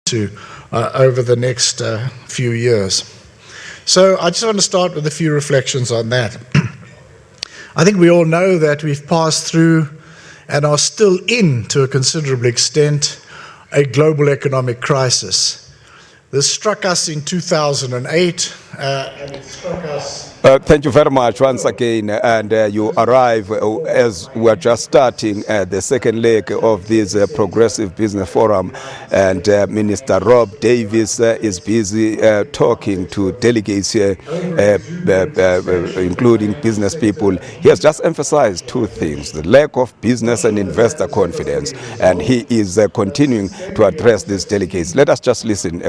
to over the next few years. So I just want to start with a few reflections on that. I think we all know that we've passed through and are still in, to a considerable extent, a global economic crisis. This struck us in 2008, and it struck us... Thank you very much once again, and you arrive as we're just starting the second leg of this Progressive Business Forum, and Minister Rob Davies is busy talking to delegates here, including business people. He has just emphasized two things: the lack of business and investor confidence, and he is continuing to address these delegates. Let us just listen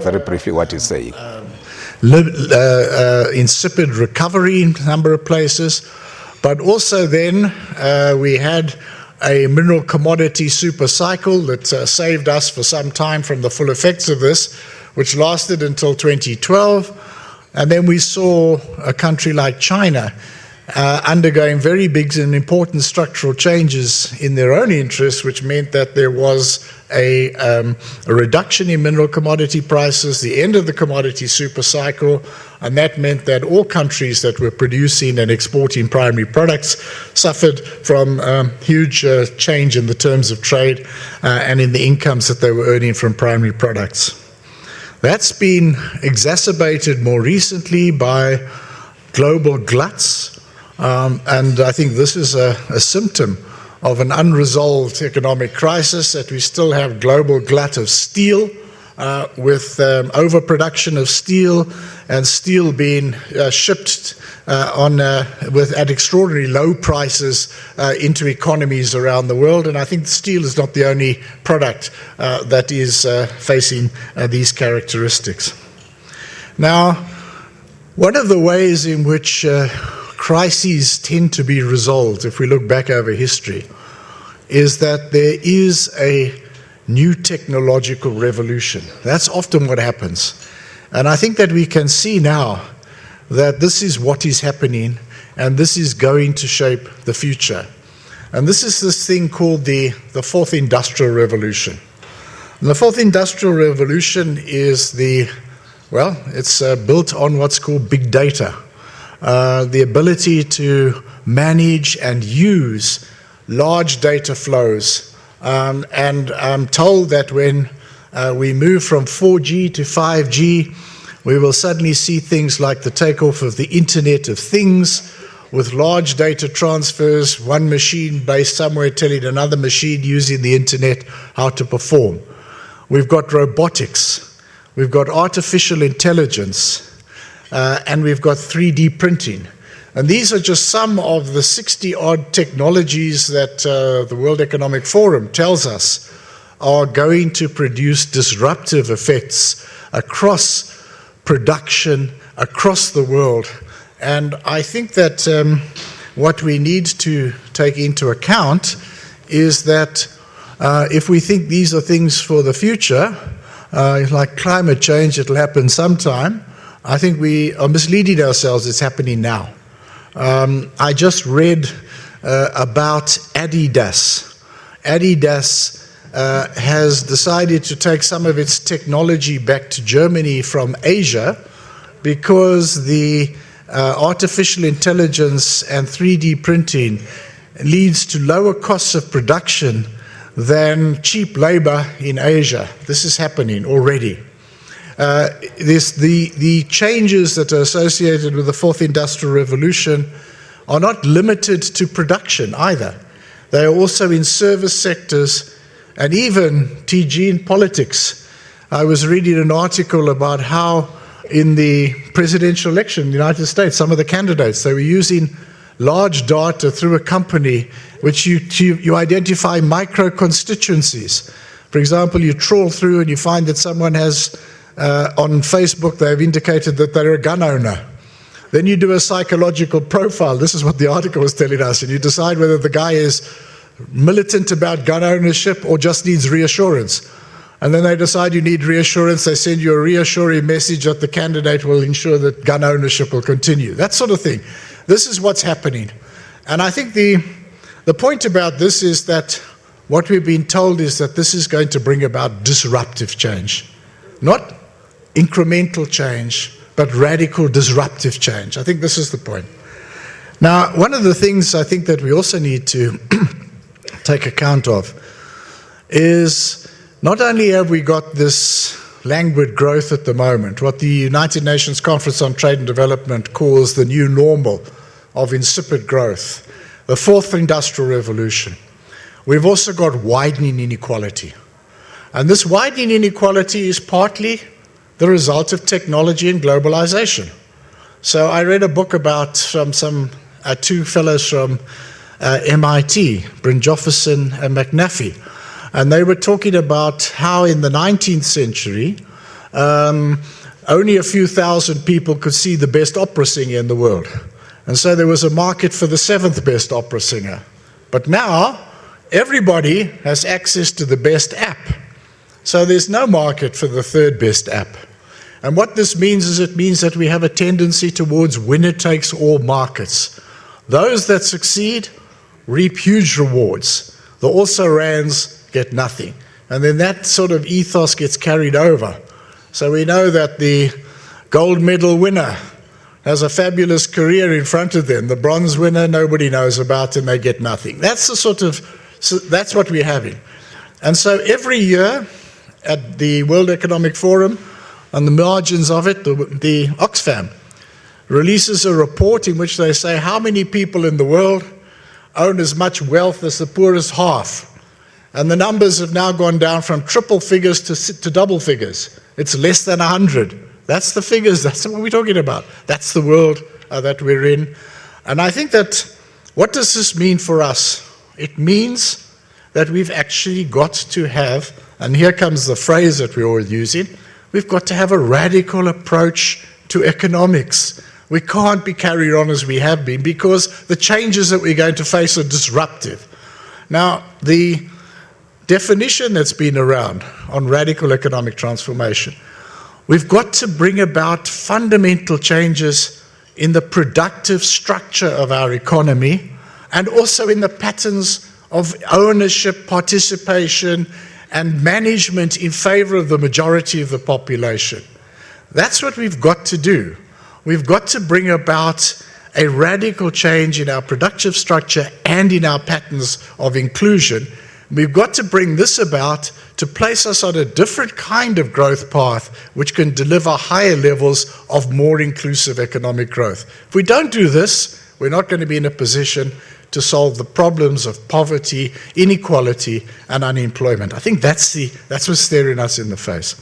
very briefly what he's saying. Insipid recovery in a number of places, but also then we had a mineral commodity super cycle that saved us for some time from the full effects of this, which lasted until 2012. And then we saw a country like China undergoing very big and important structural changes in their own interests, which meant that there was a reduction in mineral commodity prices, the end of the commodity super cycle, and that meant that all countries that were producing and exporting primary products suffered from huge change in the terms of trade and in the incomes that they were earning from primary products. That's been exacerbated more recently by global gluts, and I think this is a symptom of an unresolved economic crisis, that we still have global glut of steel, with overproduction of steel, and steel being shipped at extraordinary low prices into economies around the world. And I think steel is not the only product that is facing these characteristics. Now, one of the ways in which crises tend to be resolved, if we look back over history, is that there is a new technological revolution. That's often what happens. And I think that we can see now that this is what is happening, and this is going to shape the future. And this is this thing called the Fourth Industrial Revolution. And the Fourth Industrial Revolution is it's built on what's called big data. The ability to manage and use large data flows. And I'm told that when we move from 4G to 5G, we will suddenly see things like the takeoff of the Internet of Things, with large data transfers, one machine based somewhere telling another machine using the Internet how to perform. We've got robotics, we've got artificial intelligence, and we've got 3D printing. And these are just some of the 60-odd technologies that the World Economic Forum tells us are going to produce disruptive effects across production, across the world. And I think that what we need to take into account is that if we think these are things for the future, like climate change, it'll happen sometime, I think we are misleading ourselves. It's happening now. I just read about Adidas. Adidas has decided to take some of its technology back to Germany from Asia because the artificial intelligence and 3D printing leads to lower costs of production than cheap labor in Asia. This is happening already. The changes that are associated with the Fourth Industrial Revolution are not limited to production either. They are also in service sectors and even TG in politics. I was reading an article about how in the presidential election in the United States, some of the candidates, they were using large data through a company which you identify micro-constituencies. For example, you trawl through and you find that someone has on Facebook, they've indicated that they're a gun owner. Then you do a psychological profile. This is what the article was telling us. And you decide whether the guy is militant about gun ownership or just needs reassurance. And then they decide you need reassurance. They send you a reassuring message that the candidate will ensure that gun ownership will continue. That sort of thing. This is what's happening. And I think the point about this is that what we've been told is that this is going to bring about disruptive change. Not incremental change, but radical disruptive change. I think this is the point. Now, one of the things I think that we also need to take account of is not only have we got this languid growth at the moment, what the United Nations Conference on Trade and Development calls the new normal of insipid growth, the fourth industrial revolution. We've also got widening inequality. And this widening inequality is partly the result of technology and globalization. So I read a book about from two fellows from MIT, Bryn Jofferson and McNaffie, and they were talking about how in the 19th century, only a few thousand people could see the best opera singer in the world. And so there was a market for the seventh best opera singer. But now, everybody has access to the best app. So there's no market for the third best app. And what this means is it means that we have a tendency towards winner-takes-all markets. Those that succeed reap huge rewards. The also-rans get nothing. And then that sort of ethos gets carried over. So we know that the gold medal winner has a fabulous career in front of them. The bronze winner, nobody knows about and they get nothing. That's that's what we're having. And so every year at the World Economic Forum, on the margins of it, the Oxfam releases a report in which they say how many people in the world own as much wealth as the poorest half. And the numbers have now gone down from triple figures to double figures. It's less than 100. That's the figures, that's what we're talking about. That's the world that we're in. And I think that, what does this mean for us? It means that we've actually got to have, and here comes the phrase that we're all using, we've got to have a radical approach to economics. We can't be carried on as we have been because the changes that we're going to face are disruptive. Now, the definition that's been around on radical economic transformation, we've got to bring about fundamental changes in the productive structure of our economy and also in the patterns of ownership, participation, and management in favor of the majority of the population. That's what we've got to do. We've got to bring about a radical change in our productive structure and in our patterns of inclusion. We've got to bring this about to place us on a different kind of growth path which can deliver higher levels of more inclusive economic growth. If we don't do this, we're not going to be in a position to solve the problems of poverty, inequality, and unemployment. I think that's what's staring us in the face.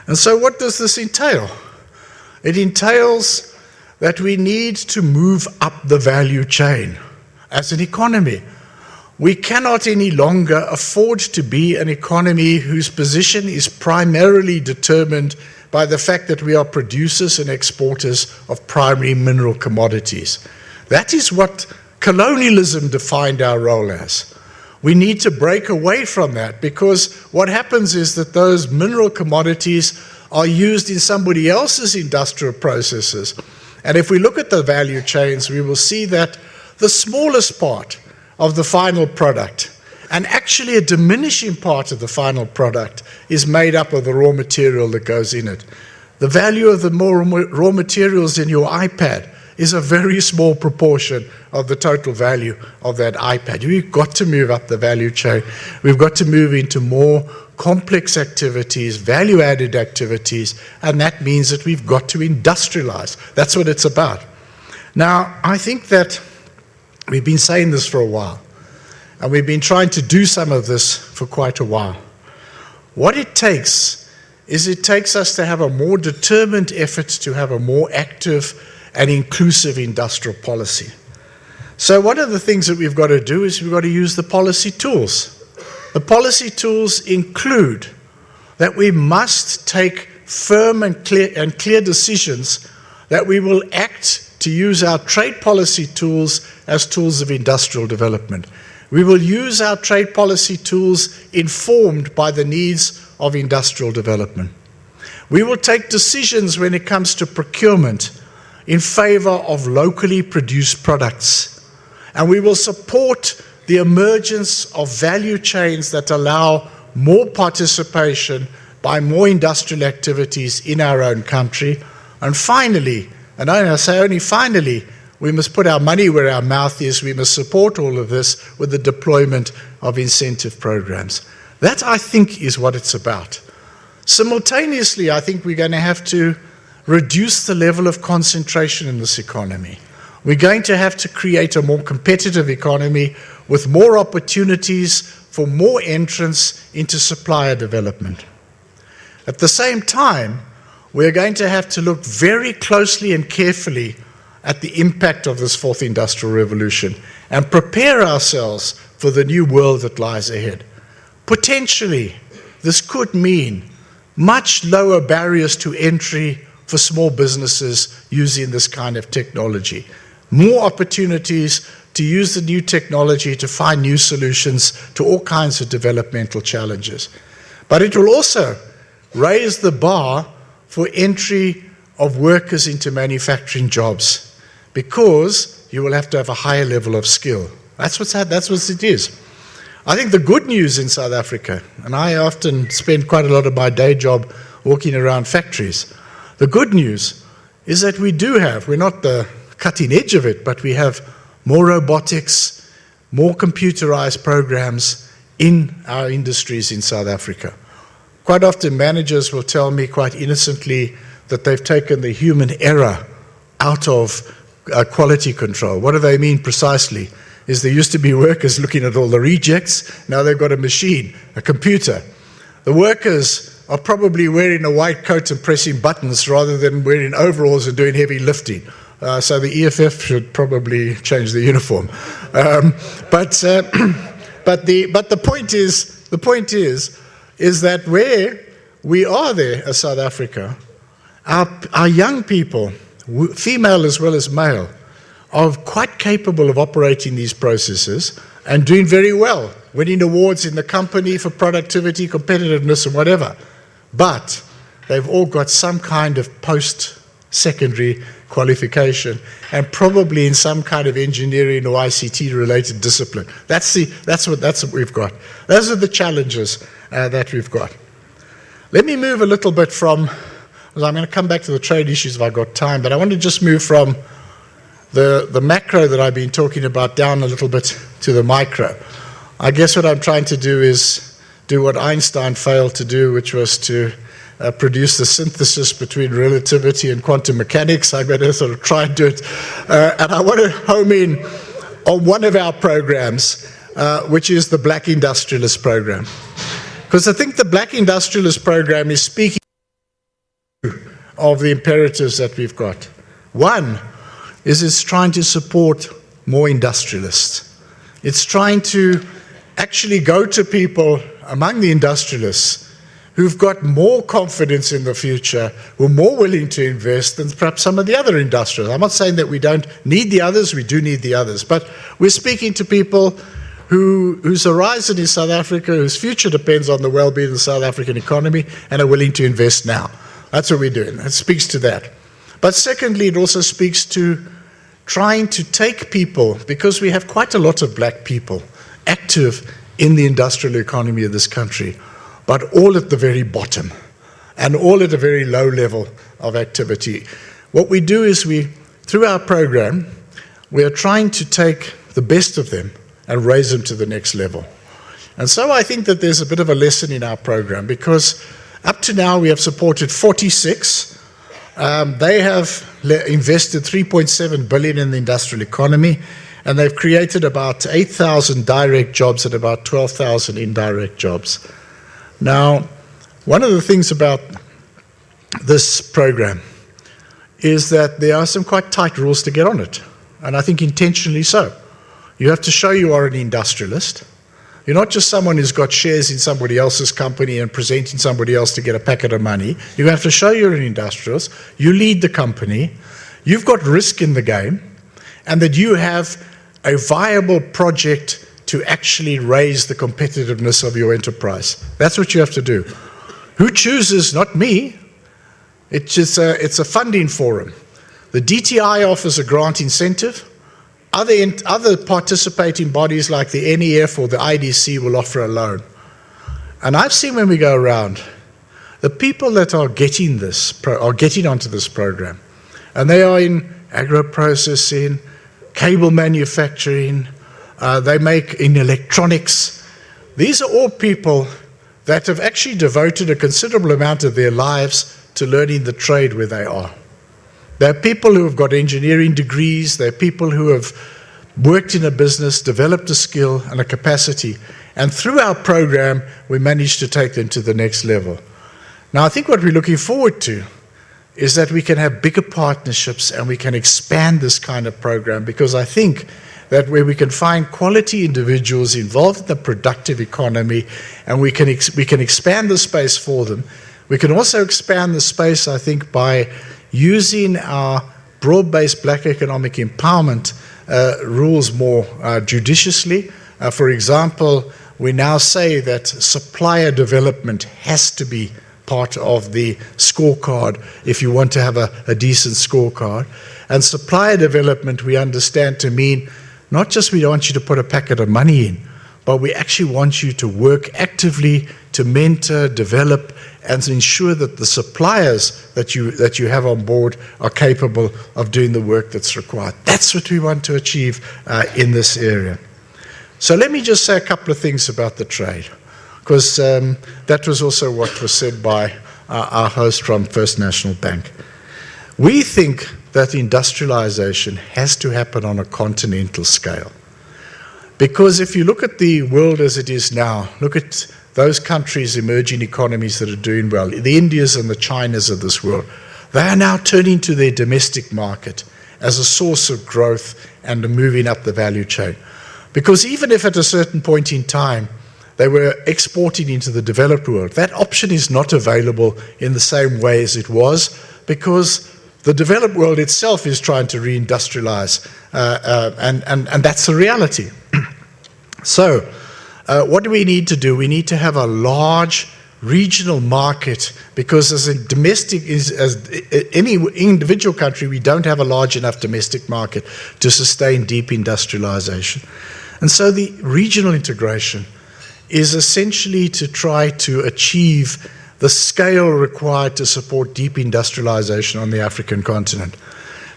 And so what does this entail? It entails that we need to move up the value chain as an economy. We cannot any longer afford to be an economy whose position is primarily determined by the fact that we are producers and exporters of primary mineral commodities. That is what colonialism defined our role as. We need to break away from that because what happens is that those mineral commodities are used in somebody else's industrial processes. And if we look at the value chains, we will see that the smallest part of the final product, and actually a diminishing part of the final product, is made up of the raw material that goes in it. The value of the raw materials in your iPad is a very small proportion of the total value of that iPad. We've got to move up the value chain. We've got to move into more complex activities, value-added activities, and that means that we've got to industrialize. That's what it's about. Now, I think that we've been saying this for a while, and we've been trying to do some of this for quite a while. What it takes is it takes us to have a more determined effort to have a more active and inclusive industrial policy. So one of the things that we've got to do is we've got to use the policy tools. The policy tools include that we must take firm and clear decisions that we will act to use our trade policy tools as tools of industrial development. We will use our trade policy tools informed by the needs of industrial development. We will take decisions when it comes to procurement in favor of locally produced products. And we will support the emergence of value chains that allow more participation by more industrial activities in our own country. And finally, and I say only finally, we must put our money where our mouth is. We must support all of this with the deployment of incentive programs. That, I think, is what it's about. Simultaneously, I think we're going to have to reduce the level of concentration in this economy. We're going to have to create a more competitive economy with more opportunities for more entrants into supplier development. At the same time, we're going to have to look very closely and carefully at the impact of this fourth industrial revolution and prepare ourselves for the new world that lies ahead. Potentially, this could mean much lower barriers to entry for small businesses using this kind of technology. More opportunities to use the new technology to find new solutions to all kinds of developmental challenges. But it will also raise the bar for entry of workers into manufacturing jobs, because you will have to have a higher level of skill. That's what it is. I think the good news in South Africa, and I often spend quite a lot of my day job walking around factories, the good news is that we're not the cutting edge of it, but we have more robotics, more computerized programs in our industries in South Africa. Quite often managers will tell me quite innocently that they've taken the human error out of quality control. What do they mean precisely? Is there used to be workers looking at all the rejects, now they've got a machine, a computer. The workers are probably wearing a white coat and pressing buttons rather than wearing overalls and doing heavy lifting. So the EFF should probably change the uniform. But the point is that where we are there as South Africa, our young people, female as well as male, are quite capable of operating these processes and doing very well, winning awards in the company for productivity, competitiveness, and whatever. But they've all got some kind of post-secondary qualification and probably in some kind of engineering or ICT-related discipline. That's what we've got. Those are the challenges that we've got. Let me move a little bit from, I'm going to come back to the trade issues if I've got time, but I want to just move from the macro that I've been talking about down a little bit to the micro. I guess what I'm trying to do is do what Einstein failed to do, which was to produce the synthesis between relativity and quantum mechanics. I'm going to sort of try and do it. And I want to home in on one of our programs, which is the Black Industrialist Program. Because I think the Black Industrialist Program is speaking of the imperatives that we've got. One is it's trying to support more industrialists. It's trying to actually go to people among the industrialists who've got more confidence in the future, who are more willing to invest than perhaps some of the other industrialists. I'm not saying that we don't need the others, we do need the others, but we're speaking to people whose horizon is South Africa, whose future depends on the well-being of the South African economy, and are willing to invest now. That's what we're doing. It speaks to that. But secondly, it also speaks to trying to take people, because we have quite a lot of black people active in the industrial economy of this country, but all at the very bottom and all at a very low level of activity. What we do is through our program, we are trying to take the best of them and raise them to the next level. And so I think that there's a bit of a lesson in our program, because up to now we have supported 46. They have invested 3.7 billion in the industrial economy, and they've created about 8,000 direct jobs and about 12,000 indirect jobs. Now, one of the things about this program is that there are some quite tight rules to get on it, and I think intentionally so. You have to show you are an industrialist. You're not just someone who's got shares in somebody else's company and presenting somebody else to get a packet of money. You have to show you're an industrialist. You lead the company. You've got risk in the game, and that you have a viable project to actually raise the competitiveness of your enterprise. That's what you have to do. Who chooses? Not me. It's a funding forum. The DTI offers a grant incentive. other participating bodies like the NEF or the IDC will offer a loan. And I've seen when we go around, the people that are getting onto this program, and they are in agro-processing, cable manufacturing, they make in electronics. These are all people that have actually devoted a considerable amount of their lives to learning the trade where they are. There are people who have got engineering degrees, there are people who have worked in a business, developed a skill and a capacity, and through our program, we managed to take them to the next level. Now, I think what we're looking forward to is that we can have bigger partnerships and we can expand this kind of program, because I think that where we can find quality individuals involved in the productive economy and we can expand the space for them. We can also expand the space, I think, by using our broad-based black economic empowerment rules more judiciously. For example, we now say that supplier development has to be part of the scorecard if you want to have a decent scorecard. And supplier development we understand to mean not just we don't want you to put a packet of money in, but we actually want you to work actively to mentor, develop, and ensure that the suppliers that you have on board are capable of doing the work that's required. That's what we want to achieve in this area. So let me just say a couple of things about the trade, because that was also what was said by our host from First National Bank. We think that industrialization has to happen on a continental scale. Because if you look at the world as it is now, look at those countries, emerging economies that are doing well, the Indias and the Chinas of this world, they are now turning to their domestic market as a source of growth and moving up the value chain. Because even if at a certain point in time they were exporting into the developed world, that option is not available in the same way as it was, because the developed world itself is trying to reindustrialize, and that's the reality. So, what do we need to do? We need to have a large regional market, because as any individual country, we don't have a large enough domestic market to sustain deep industrialization. And so the regional integration is essentially to try to achieve the scale required to support deep industrialization on the African continent.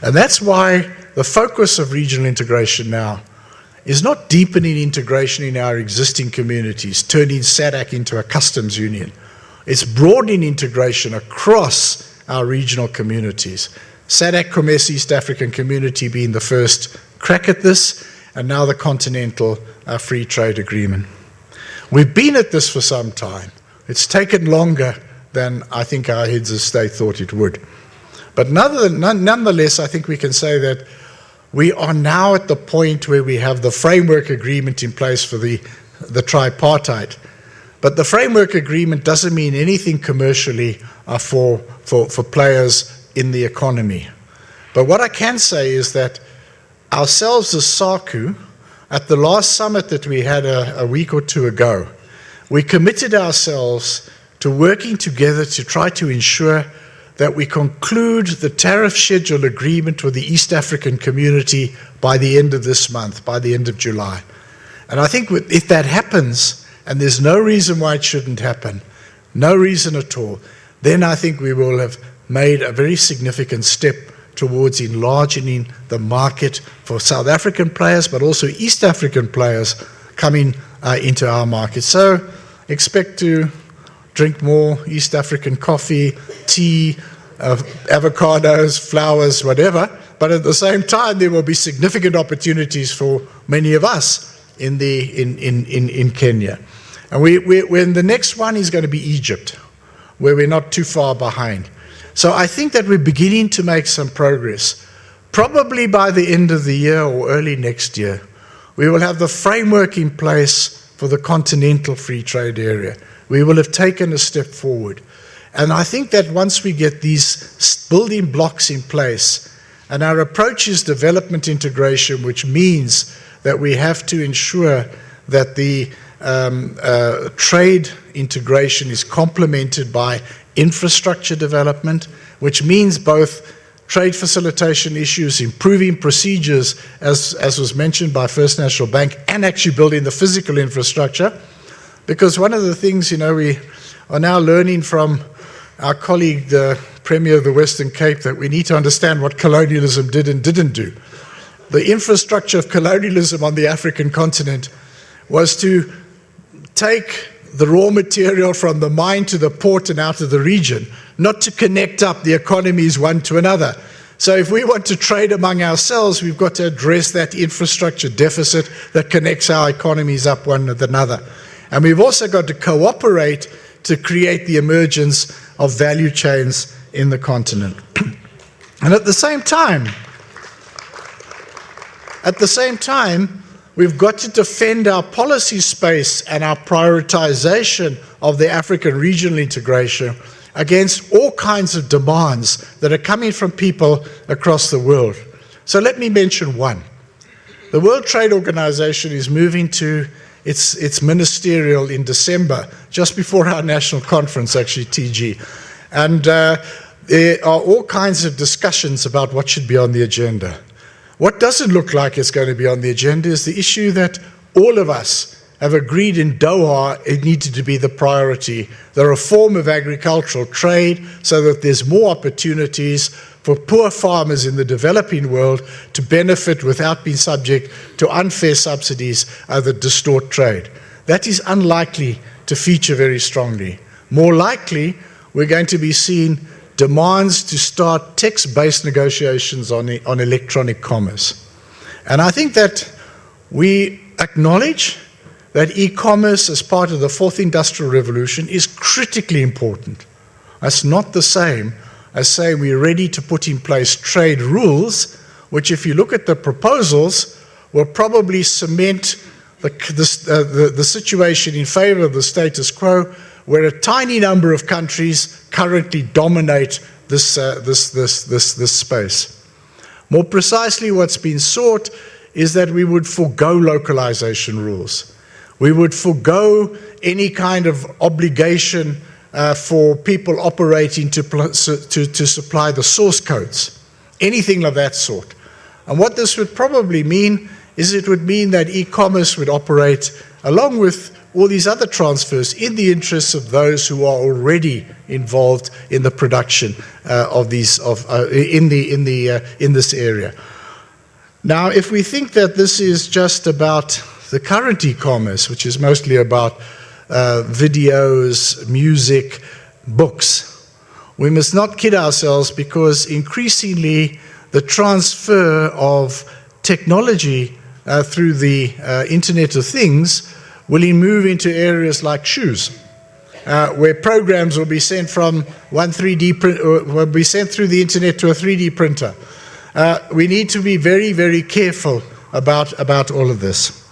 And that's why the focus of regional integration now is not deepening integration in our existing communities, turning SADC into a customs union. It's broadening integration across our regional communities. SADC, COMESA, East African Community being the first crack at this, and now the Continental Free Trade Agreement. We've been at this for some time. It's taken longer than I think our heads of state thought it would. But nonetheless, I think we can say that we are now at the point where we have the framework agreement in place for the tripartite. But the framework agreement doesn't mean anything commercially for players in the economy. But what I can say is that ourselves as SACU, at the last summit that we had a week or two ago, we committed ourselves to working together to try to ensure that we conclude the tariff schedule agreement with the East African community by the end of this month, by the end of July. And I think if that happens, and there's no reason why it shouldn't happen, no reason at all, then I think we will have made a very significant step towards enlarging the market for South African players, but also East African players coming into our market. So expect to drink more East African coffee, tea, avocados, flowers, whatever, but at the same time there will be significant opportunities for many of us in Kenya. And when the next one is going to be Egypt, where we're not too far behind. So I think that we're beginning to make some progress. Probably by the end of the year or early next year, we will have the framework in place for the continental free trade area. We will have taken a step forward. And I think that once we get these building blocks in place, and our approach is development integration, which means that we have to ensure that the trade integration is complemented by infrastructure development, which means both trade facilitation issues, improving procedures, as was mentioned by First National Bank, and actually building the physical infrastructure. Because one of the things, we are now learning from our colleague, the Premier of the Western Cape, that we need to understand what colonialism did and didn't do. The infrastructure of colonialism on the African continent was to take the raw material from the mine to the port and out of the region, not to connect up the economies one to another. So if we want to trade among ourselves, we've got to address that infrastructure deficit that connects our economies up one with another. And we've also got to cooperate to create the emergence of value chains in the continent. And at the same time, we've got to defend our policy space and our prioritization of the African regional integration against all kinds of demands that are coming from people across the world. So let me mention one. The World Trade Organization is moving to its ministerial in December, just before our national conference, actually, TG. And there are all kinds of discussions about what should be on the agenda. What doesn't look like it's going to be on the agenda is the issue that all of us have agreed in Doha it needed to be the priority, the reform of agricultural trade so that there's more opportunities for poor farmers in the developing world to benefit without being subject to unfair subsidies that distort trade. That is unlikely to feature very strongly. More likely, we're going to be seeing demands to start text-based negotiations on electronic commerce. And I think that we acknowledge that e-commerce as part of the fourth industrial revolution is critically important. That's not the same as saying we're ready to put in place trade rules, which if you look at the proposals, will probably cement the situation in favor of the status quo, where a tiny number of countries currently dominate this space. More precisely, what's been sought is that we would forgo localization rules. We would forgo any kind of obligation for people operating to supply the source codes, anything of that sort. And what this would probably mean is it would mean that e-commerce would operate along with all these other transfers in the interests of those who are already involved in the production in this area. Now, if we think that this is just about the current e-commerce, which is mostly about videos, music, books, we must not kid ourselves, because increasingly the transfer of technology through the Internet of Things will move into areas like shoes, where programs will be sent from one 3D print, will be sent through the internet to a 3D printer. We need to be very, very careful about all of this.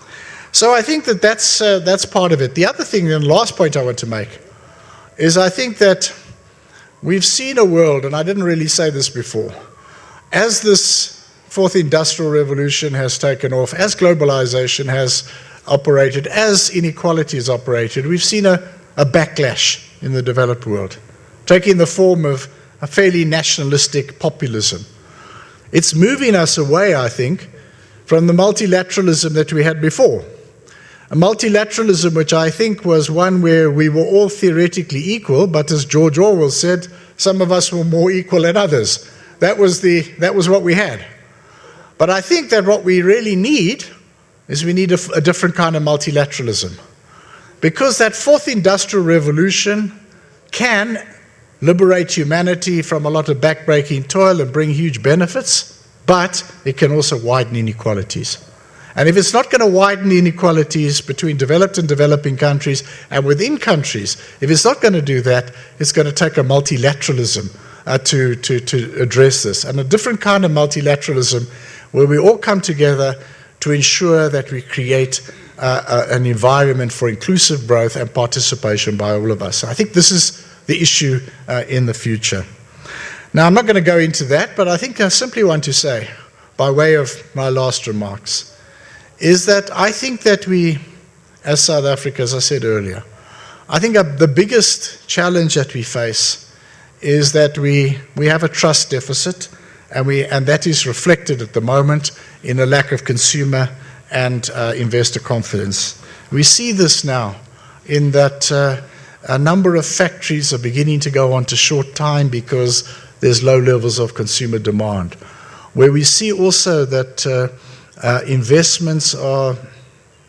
So I think that that's part of it. The other thing, and last point I want to make, is I think that we've seen a world, and I didn't really say this before, as this fourth industrial revolution has taken off, as globalization has operated, as inequality has operated, we've seen a backlash in the developed world, taking the form of a fairly nationalistic populism. It's moving us away, I think, from the multilateralism that we had before. A multilateralism which I think was one where we were all theoretically equal, but as George Orwell said, some of us were more equal than others. That was what we had. But I think that what we really need is we need a different kind of multilateralism. Because that fourth industrial revolution can liberate humanity from a lot of backbreaking toil and bring huge benefits, but it can also widen inequalities. And if it's not going to widen the inequalities between developed and developing countries and within countries, if it's not going to do that, it's going to take a multilateralism to address this. And a different kind of multilateralism where we all come together to ensure that we create an environment for inclusive growth and participation by all of us. I think this is the issue in the future. Now, I'm not going to go into that, but I think I simply want to say, by way of my last remarks, is that I think that we, as South Africa, as I said earlier, I think the biggest challenge that we face is that we have a trust deficit and that is reflected at the moment in a lack of consumer and investor confidence. We see this now in that a number of factories are beginning to go on to short time because there's low levels of consumer demand. Where we see also that investments are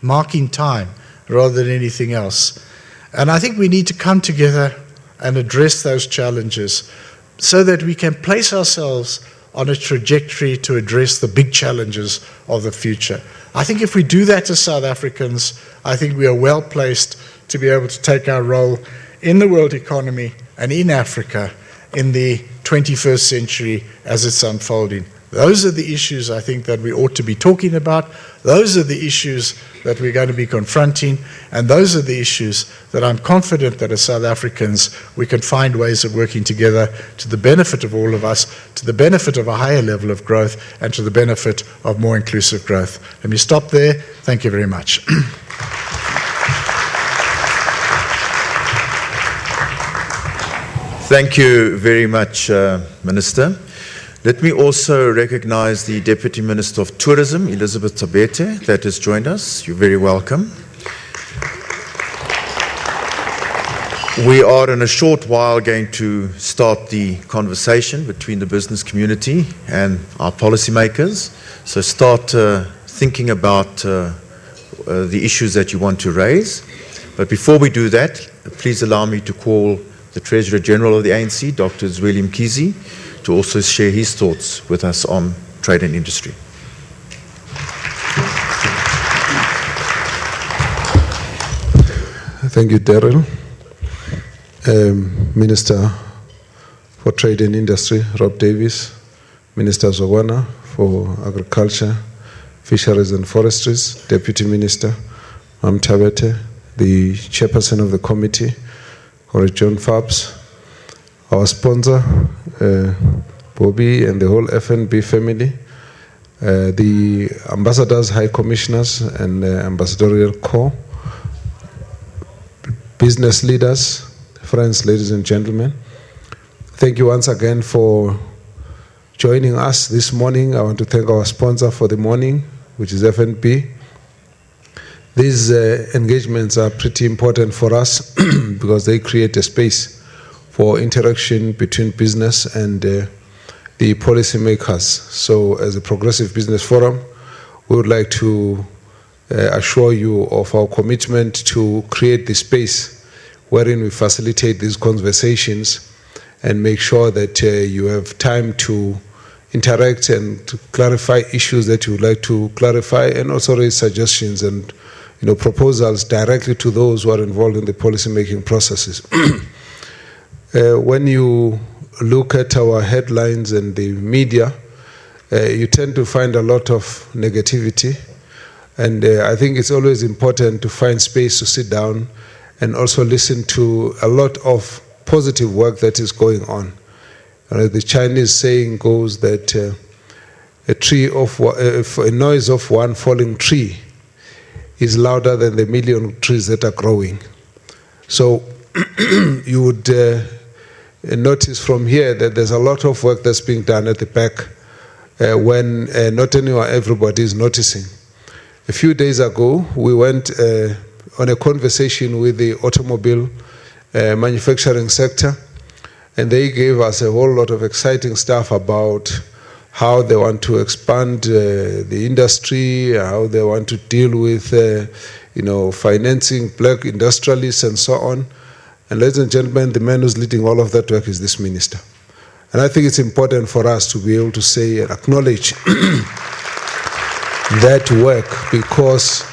marking time rather than anything else. And I think we need to come together and address those challenges so that we can place ourselves on a trajectory to address the big challenges of the future. I think if we do that as South Africans, I think we are well placed to be able to take our role in the world economy and in Africa in the 21st century as it's unfolding. Those are the issues I think that we ought to be talking about. Those are the issues that we're going to be confronting, and those are the issues that I'm confident that as South Africans we can find ways of working together to the benefit of all of us, to the benefit of a higher level of growth, and to the benefit of more inclusive growth. Let me stop there. Thank you very much. Thank you very much, Minister. Let me also recognize the Deputy Minister of Tourism, Elizabeth Tabete, that has joined us. You're very welcome. We are in a short while going to start the conversation between the business community and our policymakers. So start thinking about the issues that you want to raise. But before we do that, please allow me to call the Treasurer General of the ANC, Dr. Zweli Mkhize, to also share his thoughts with us on trade and industry. Thank you, Daryl. Minister for Trade and Industry, Rob Davies. Minister Zogwana for Agriculture, Fisheries and Forestries, Deputy Minister, Tabete, the Chairperson of the Committee, John Fabs, our sponsor, Bobby and the whole FNB family, the ambassadors, high commissioners, and ambassadorial corps, business leaders, friends, ladies and gentlemen. Thank you once again for joining us this morning. I want to thank our sponsor for the morning, which is FNB. These engagements are pretty important for us because they create a space for interaction between business and the policymakers. So as a Progressive Business Forum, we would like to assure you of our commitment to create the space wherein we facilitate these conversations and make sure that you have time to interact and to clarify issues that you would like to clarify, and also raise suggestions and proposals directly to those who are involved in the policy-making processes. When you look at our headlines and the media, you tend to find a lot of negativity. And I think it's always important to find space to sit down and also listen to a lot of positive work that is going on. The Chinese saying goes that a noise of one falling tree is louder than the million trees that are growing. So you would notice from here that there's a lot of work that's being done at the back when not everybody is noticing. A few days ago, we went on a conversation with the automobile manufacturing sector, and they gave us a whole lot of exciting stuff about how they want to expand the industry, how they want to deal with financing black industrialists and so on. And ladies and gentlemen, the man who's leading all of that work is this minister. And I think it's important for us to be able to say and acknowledge that work, because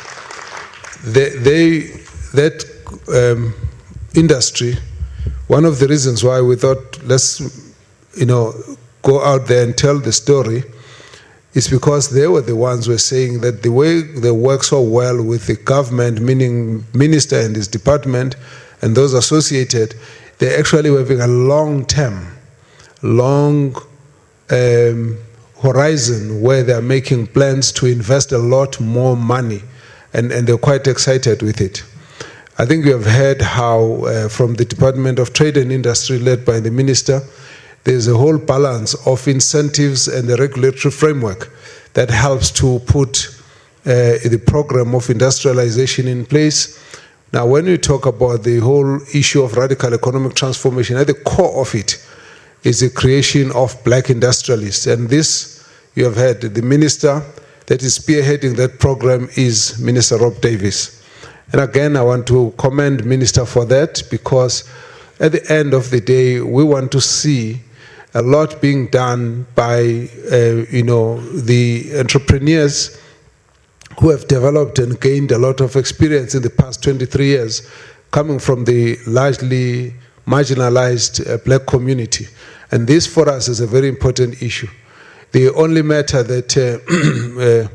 that industry, one of the reasons why we thought let's go out there and tell the story is because they were the ones who were saying that the way they work so well with the government, meaning minister and his department and those associated, they're actually having a long horizon where they're making plans to invest a lot more money, and they're quite excited with it. I think we have heard how from the Department of Trade and Industry, led by the minister, there's a whole balance of incentives and the regulatory framework that helps to put the program of industrialization in place. Now, when we talk about the whole issue of radical economic transformation, at the core of it is the creation of black industrialists. And this, you have heard, the minister that is spearheading that program is Minister Rob Davies. And again, I want to commend Minister for that, because at the end of the day, we want to see a lot being done by the entrepreneurs who have developed and gained a lot of experience in the past 23 years, coming from the largely marginalized black community. And this for us is a very important issue. The only matter that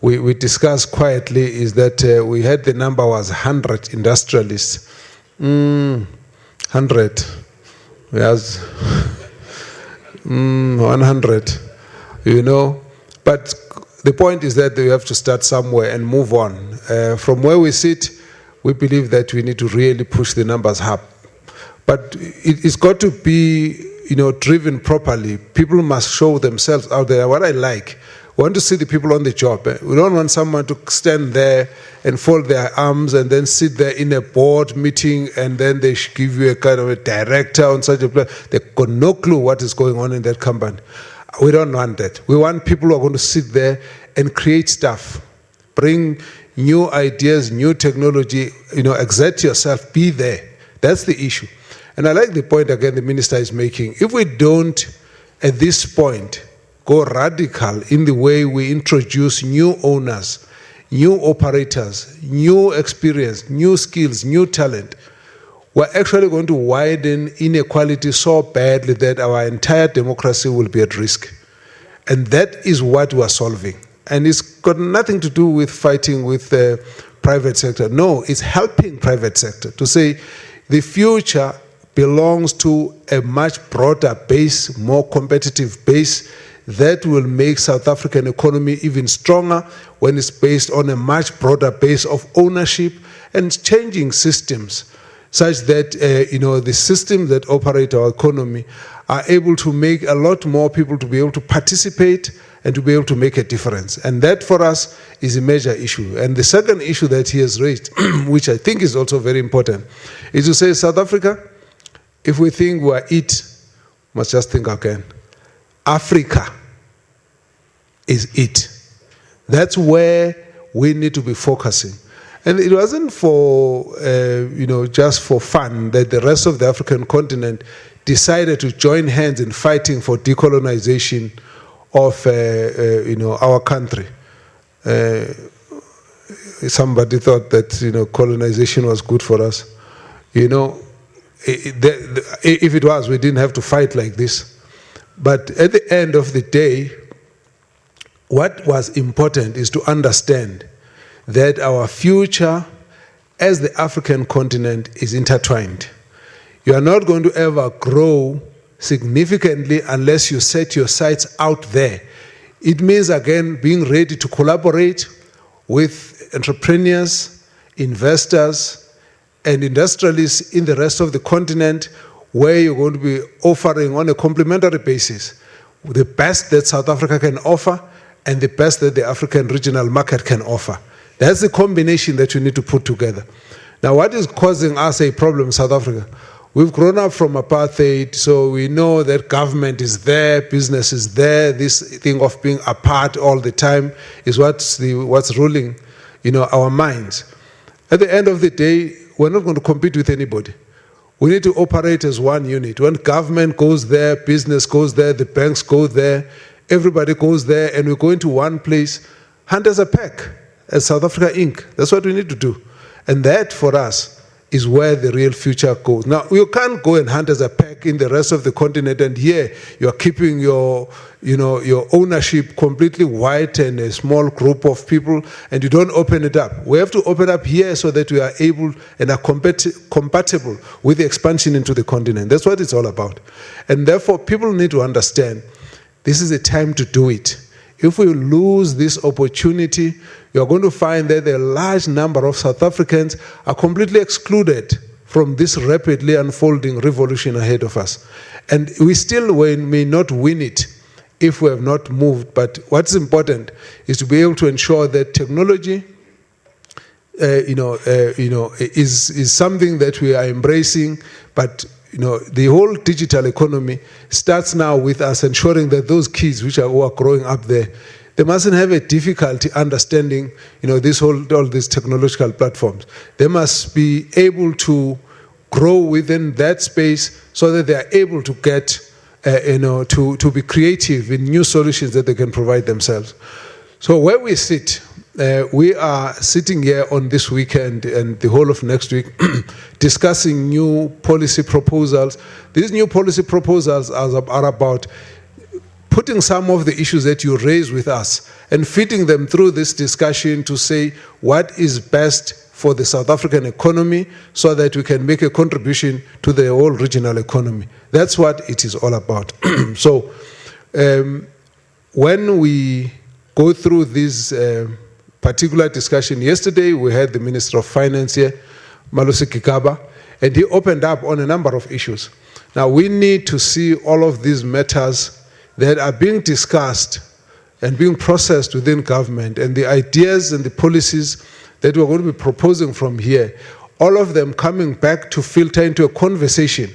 we discussed quietly is that we had the number was 100 industrialists. 100. Yes. 100. But the point is that we have to start somewhere and move on. From where we sit, we believe that we need to really push the numbers up. But it's got to be, driven properly. People must show themselves out there. What I like, we want to see the people on the job. We don't want someone to stand there and fold their arms and then sit there in a board meeting and then they give you a kind of a director on such a place. They've got no clue what is going on in that company. We don't want that. We want people who are going to sit there and create stuff, bring new ideas, new technology, exert yourself, be there. That's the issue. And I like the point, again, the minister is making. If we don't, at this point, go radical in the way we introduce new owners, new operators, new experience, new skills, new talent, we're actually going to widen inequality so badly that our entire democracy will be at risk. And that is what we're solving. And it's got nothing to do with fighting with the private sector. No, it's helping private sector to say the future belongs to a much broader base, more competitive base that will make South African economy even stronger when it's based on a much broader base of ownership and changing systems, such that the systems that operate our economy are able to make a lot more people to be able to participate and to be able to make a difference. And that for us is a major issue. And the second issue that he has raised, which I think is also very important, is to say, South Africa, if we think we are it, we must just think again. Africa is it. That's where we need to be focusing. And it wasn't for, just for fun that the rest of the African continent decided to join hands in fighting for decolonization of, our country. Somebody thought that, colonization was good for us. If it was, we didn't have to fight like this. But at the end of the day, what was important is to understand that our future as the African continent is intertwined. You are not going to ever grow significantly unless you set your sights out there. It means, again, being ready to collaborate with entrepreneurs, investors, and industrialists in the rest of the continent, where you're going to be offering on a complementary basis the best that South Africa can offer and the best that the African regional market can offer. That's the combination that you need to put together. Now, what is causing us a problem in South Africa? We've grown up from apartheid, so we know that government is there, business is there. This thing of being apart all the time is what's ruling, our minds. At the end of the day, we're not going to compete with anybody. We need to operate as one unit. When government goes there, business goes there, the banks go there, everybody goes there, and we go into one place, hand as a pack, as South Africa Inc. That's what we need to do. And that, for us, is where the real future goes. Now, you can't go and hunt as a pack in the rest of the continent, and here you're keeping your ownership completely white and a small group of people, and you don't open it up. We have to open up here so that we are able and are compatible with the expansion into the continent. That's what it's all about. And therefore, people need to understand this is a time to do it. If we lose this opportunity, you're going to find that a large number of South Africans are completely excluded from this rapidly unfolding revolution ahead of us. And we still may not win it if we have not moved, but what's important is to be able to ensure that technology is something that we are embracing, but the whole digital economy starts now with us ensuring that those kids who are growing up there, they mustn't have a difficulty understanding, all these technological platforms. They must be able to grow within that space so that they are able to get, to be creative in new solutions that they can provide themselves. So where we sit, we are sitting here on this weekend and the whole of next week discussing new policy proposals. These new policy proposals are about putting some of the issues that you raise with us and feeding them through this discussion to say what is best for the South African economy so that we can make a contribution to the whole regional economy. That's what it is all about. So when we go through this particular discussion, yesterday we had the Minister of Finance here, Maneslisi Dubase, and he opened up on a number of issues. Now we need to see all of these matters that are being discussed and being processed within government, and the ideas and the policies that we're going to be proposing from here, all of them coming back to filter into a conversation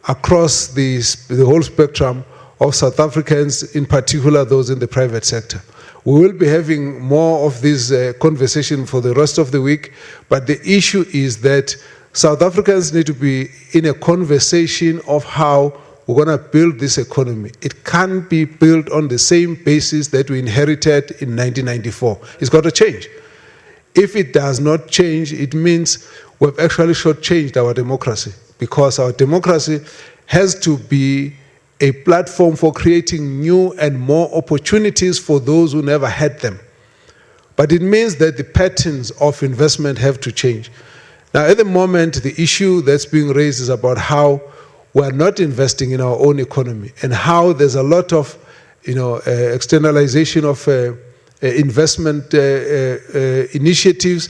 across the whole spectrum of South Africans, in particular those in the private sector. We will be having more of this conversation for the rest of the week, but the issue is that South Africans need to be in a conversation of how we're going to build this economy. It can't be built on the same basis that we inherited in 1994. It's got to change. If it does not change, it means we've actually shortchanged our democracy, because our democracy has to be a platform for creating new and more opportunities for those who never had them. But it means that the patterns of investment have to change. Now, at the moment, the issue that's being raised is about how we're not investing in our own economy and how there's a lot of, externalization of investment initiatives,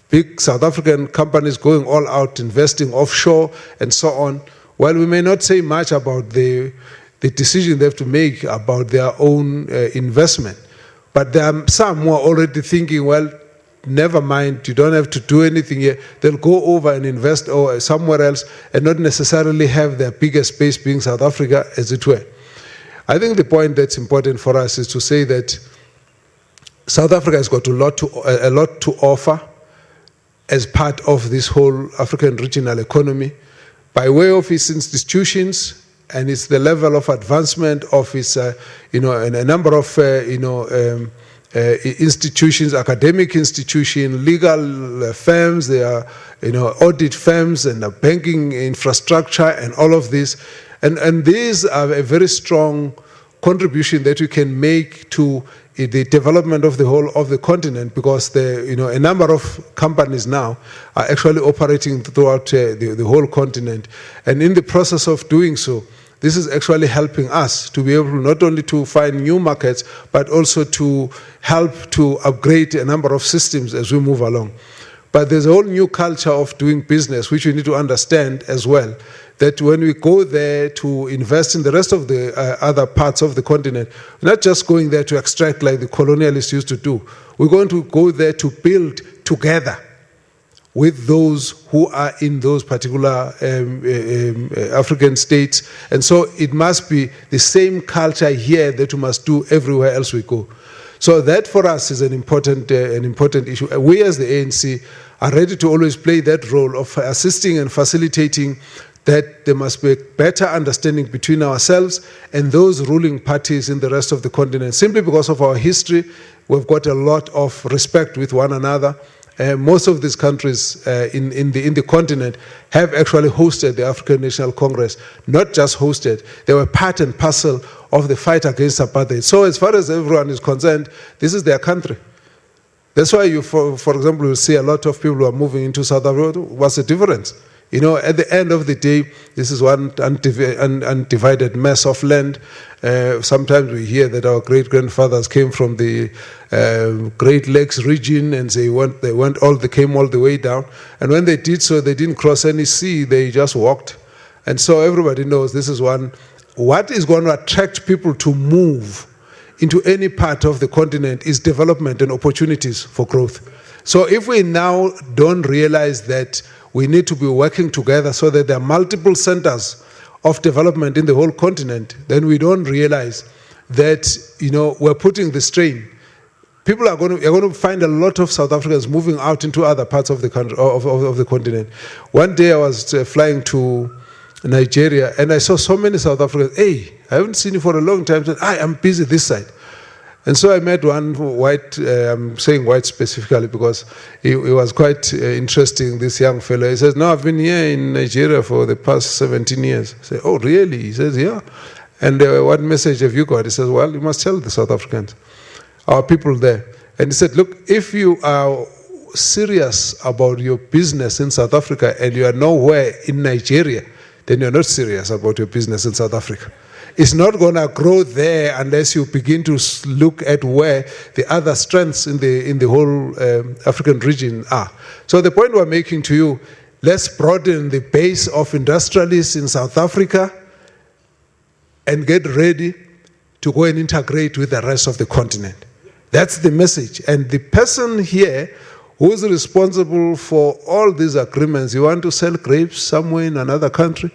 big South African companies going all out, investing offshore and so on. While we may not say much about the decision they have to make about their own investment, but there are some who are already thinking, well, never mind, you don't have to do anything here. They'll go over and invest somewhere else and not necessarily have their biggest base being South Africa, as it were. I think the point that's important for us is to say that South Africa has got a lot to offer as part of this whole African regional economy by way of its institutions, and it's the level of advancement of its, and a number of, institutions, academic institutions, legal firms, there are, audit firms and banking infrastructure and all of this. And these are a very strong contribution that we can make to the development of the whole of the continent, because a number of companies now are actually operating throughout the whole continent. And in the process of doing so, this is actually helping us to be able not only to find new markets, but also to help to upgrade a number of systems as we move along. But there's a whole new culture of doing business, which we need to understand as well, that when we go there to invest in the rest of the other parts of the continent, we're not just going there to extract like the colonialists used to do. We're going to go there to build together with those who are in those particular African states. And so it must be the same culture here that we must do everywhere else we go. So that for us is an important issue. We as the ANC are ready to always play that role of assisting and facilitating that there must be a better understanding between ourselves and those ruling parties in the rest of the continent. Simply because of our history, we've got a lot of respect with one another. Most of these countries in the continent have actually hosted the African National Congress. Not just hosted, they were part and parcel of the fight against apartheid. So as far as everyone is concerned, this is their country. That's why you, for example, you see a lot of people who are moving into South Africa. What's the difference? You know, at the end of the day, this is one undivided mass of land. Sometimes we hear that our great-grandfathers came from the Great Lakes region, and they came all the way down. And when they did so, they didn't cross any sea, they just walked. And so everybody knows this is one. What is going to attract people to move into any part of the continent is development and opportunities for growth. So if we now don't realize that we need to be working together so that there are multiple centers of development in the whole continent, then we don't realize that, you know, we're putting the strain. People are going to find a lot of South Africans moving out into other parts of the country, of the continent. One day I was flying to Nigeria, and I saw so many South Africans. Hey, I haven't seen you for a long time. I'm busy this side. And so I met one white, I'm saying white specifically because he was quite interesting, this young fellow. He says, no, I've been here in Nigeria for the past 17 years. I say, oh, really? He says, yeah. And what message have you got? He says, well, you must tell the South Africans, our people there. And he said, look, if you are serious about your business in South Africa and you are nowhere in Nigeria, then you're not serious about your business in South Africa. It's not going to grow there unless you begin to look at where the other strengths in the whole African region are. So the point we're making to you, let's broaden the base of industrialists in South Africa and get ready to go and integrate with the rest of the continent. That's the message. And the person here who is responsible for all these agreements, you want to sell grapes somewhere in another country,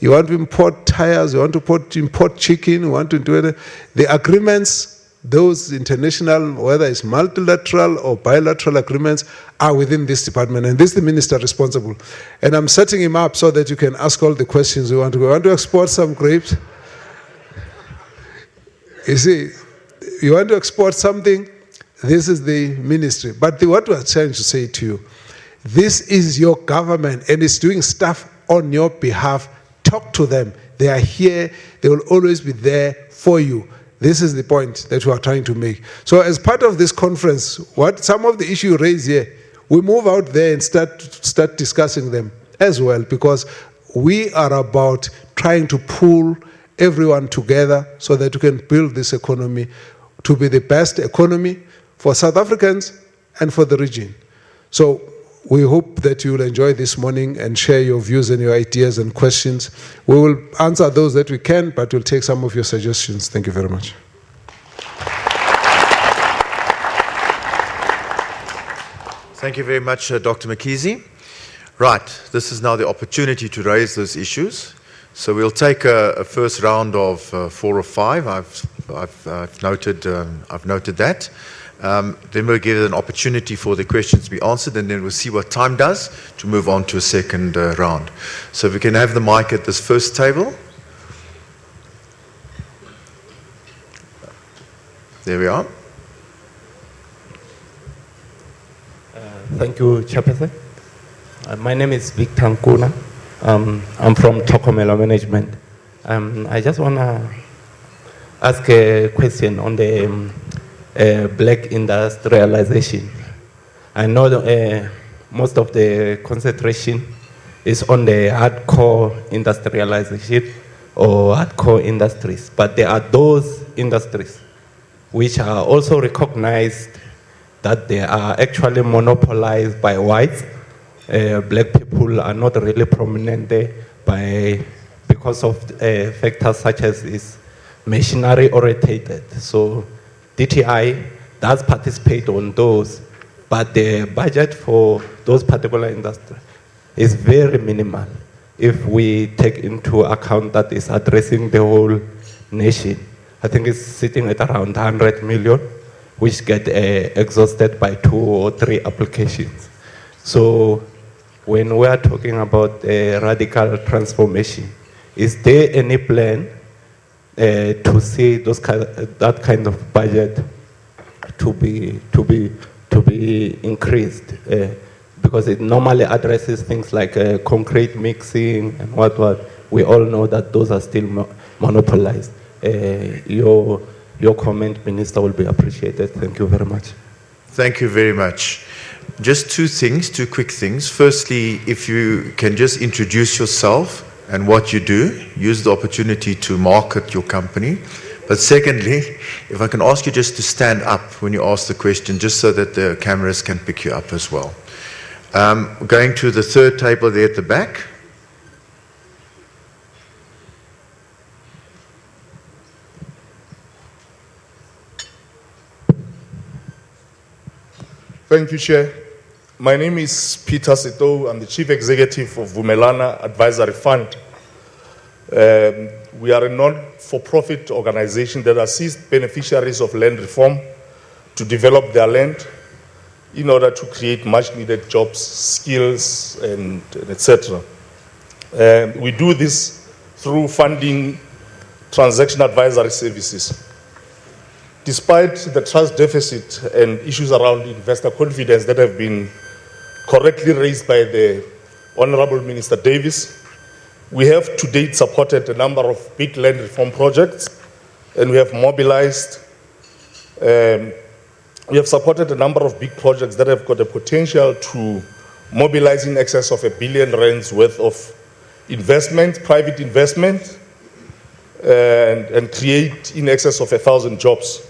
you want to import tires, you want to import chicken, you want to do it. The agreements, those international, whether it's multilateral or bilateral agreements, are within this department. And this is the minister responsible. And I'm setting him up so that you can ask all the questions you want to. We want to export some grapes. You see, you want to export something, this is the ministry. But what we're trying to say to you, this is your government and it's doing stuff on your behalf. Talk to them. They are here. They will always be there for you. This is the point that we are trying to make. So as part of this conference, what some of the issues raised here, we move out there and start discussing them as well, because we are about trying to pull everyone together so that we can build this economy to be the best economy for South Africans and for the region. So we hope that you will enjoy this morning and share your views and your ideas and questions. We will answer those that we can, but we'll take some of your suggestions. Thank you very much. Thank you very much, Dr. Mkhize. Right, this is now the opportunity to raise those issues. So we'll take a first round of 4 or 5. I've noted that. Then we'll give an opportunity for the questions to be answered, and then we'll see what time does to move on to a second round. So if we can have the mic at this first table. There we are. Thank you, Chairperson. My name is Victor Nkuna. I'm from Tokomelo Management. I just want to ask a question on the black industrialization. I know that, most of the concentration is on the hardcore industrialization or hardcore industries, but there are those industries which are also recognized that they are actually monopolized by whites. Black people are not really prominent there because of factors such as is machinery orientated. So DTI does participate on those, but the budget for those particular industries is very minimal if we take into account that it's addressing the whole nation. I think it's sitting at around 100 million, which get exhausted by 2 or 3 applications. So when we are talking about radical transformation, is there any plan to see that kind of budget to be increased, because it normally addresses things like concrete mixing and what. We all know that those are still monopolized. Your comment, Minister, will be appreciated. Thank you very much. Thank you very much. Just two quick things. Firstly, if you can just introduce yourself and what you do, use the opportunity to market your company. But secondly, if I can ask you just to stand up when you ask the question, just so that the cameras can pick you up as well. Going to the third table there at the back. Thank you, Chair. My name is Peter Seto. I'm the Chief Executive of Vumelana Advisory Fund. We are a non-for-profit organization that assists beneficiaries of land reform to develop their land in order to create much-needed jobs, skills, and etc. We do this through funding transaction advisory services. Despite the trust deficit and issues around investor confidence that have been correctly raised by the Honorable Minister Davies, we have to date supported a number of big land reform projects, and we have mobilized, we have supported a number of big projects that have got the potential to mobilize in excess of R1 billion worth of investment, private investment, and create in excess of 1,000 jobs.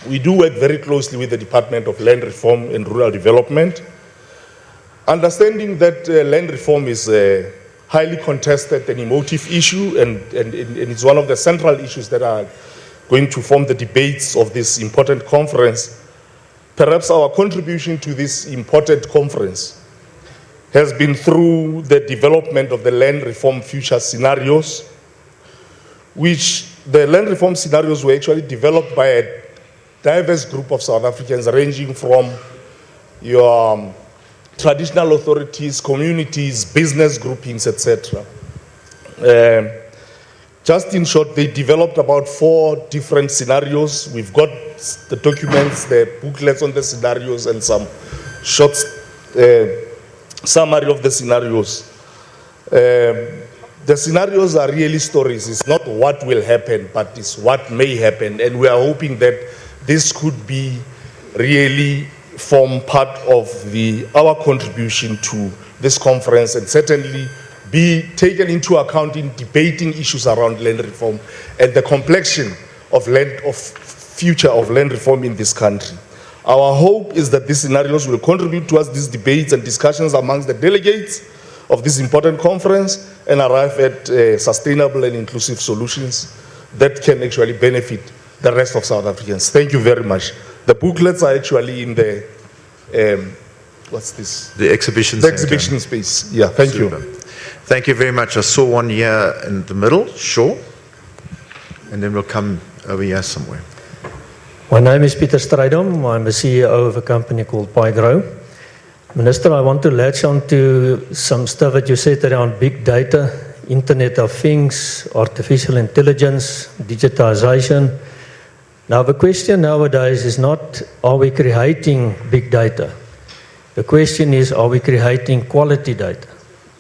We do work very closely with the Department of Land Reform and Rural Development, understanding that land reform is a highly contested and emotive issue, and it's one of the central issues that are going to form the debates of this important conference. Perhaps our contribution to this important conference has been through the development of the land reform future scenarios, which the land reform scenarios were actually developed by a diverse group of South Africans, ranging from your traditional authorities, communities, business groupings, etc. Just in short, they developed about 4 different scenarios. We've got the documents, the booklets on the scenarios, and some short summary of the scenarios. The scenarios are really stories. It's not what will happen, but it's what may happen. And we are hoping that this could be really form part of our contribution to this conference, and certainly be taken into account in debating issues around land reform and the complexion of future of land reform in this country. Our hope is that these scenarios will contribute towards these debates and discussions amongst the delegates of this important conference and arrive at sustainable and inclusive solutions that can actually benefit the rest of South Africans. Thank you very much. The booklets are actually in the, what's this? The exhibition The exhibition space. Yeah, thank Super. you. Thank you very much. I saw one here in the middle, sure. And then we'll come over here somewhere. My name is Peter Strydom. I'm a CEO of a company called PyGrow. Minister, I want to latch on to some stuff that you said around big data, Internet of Things, artificial intelligence, digitization. Now, the question nowadays is not, are we creating big data? The question is, are we creating quality data?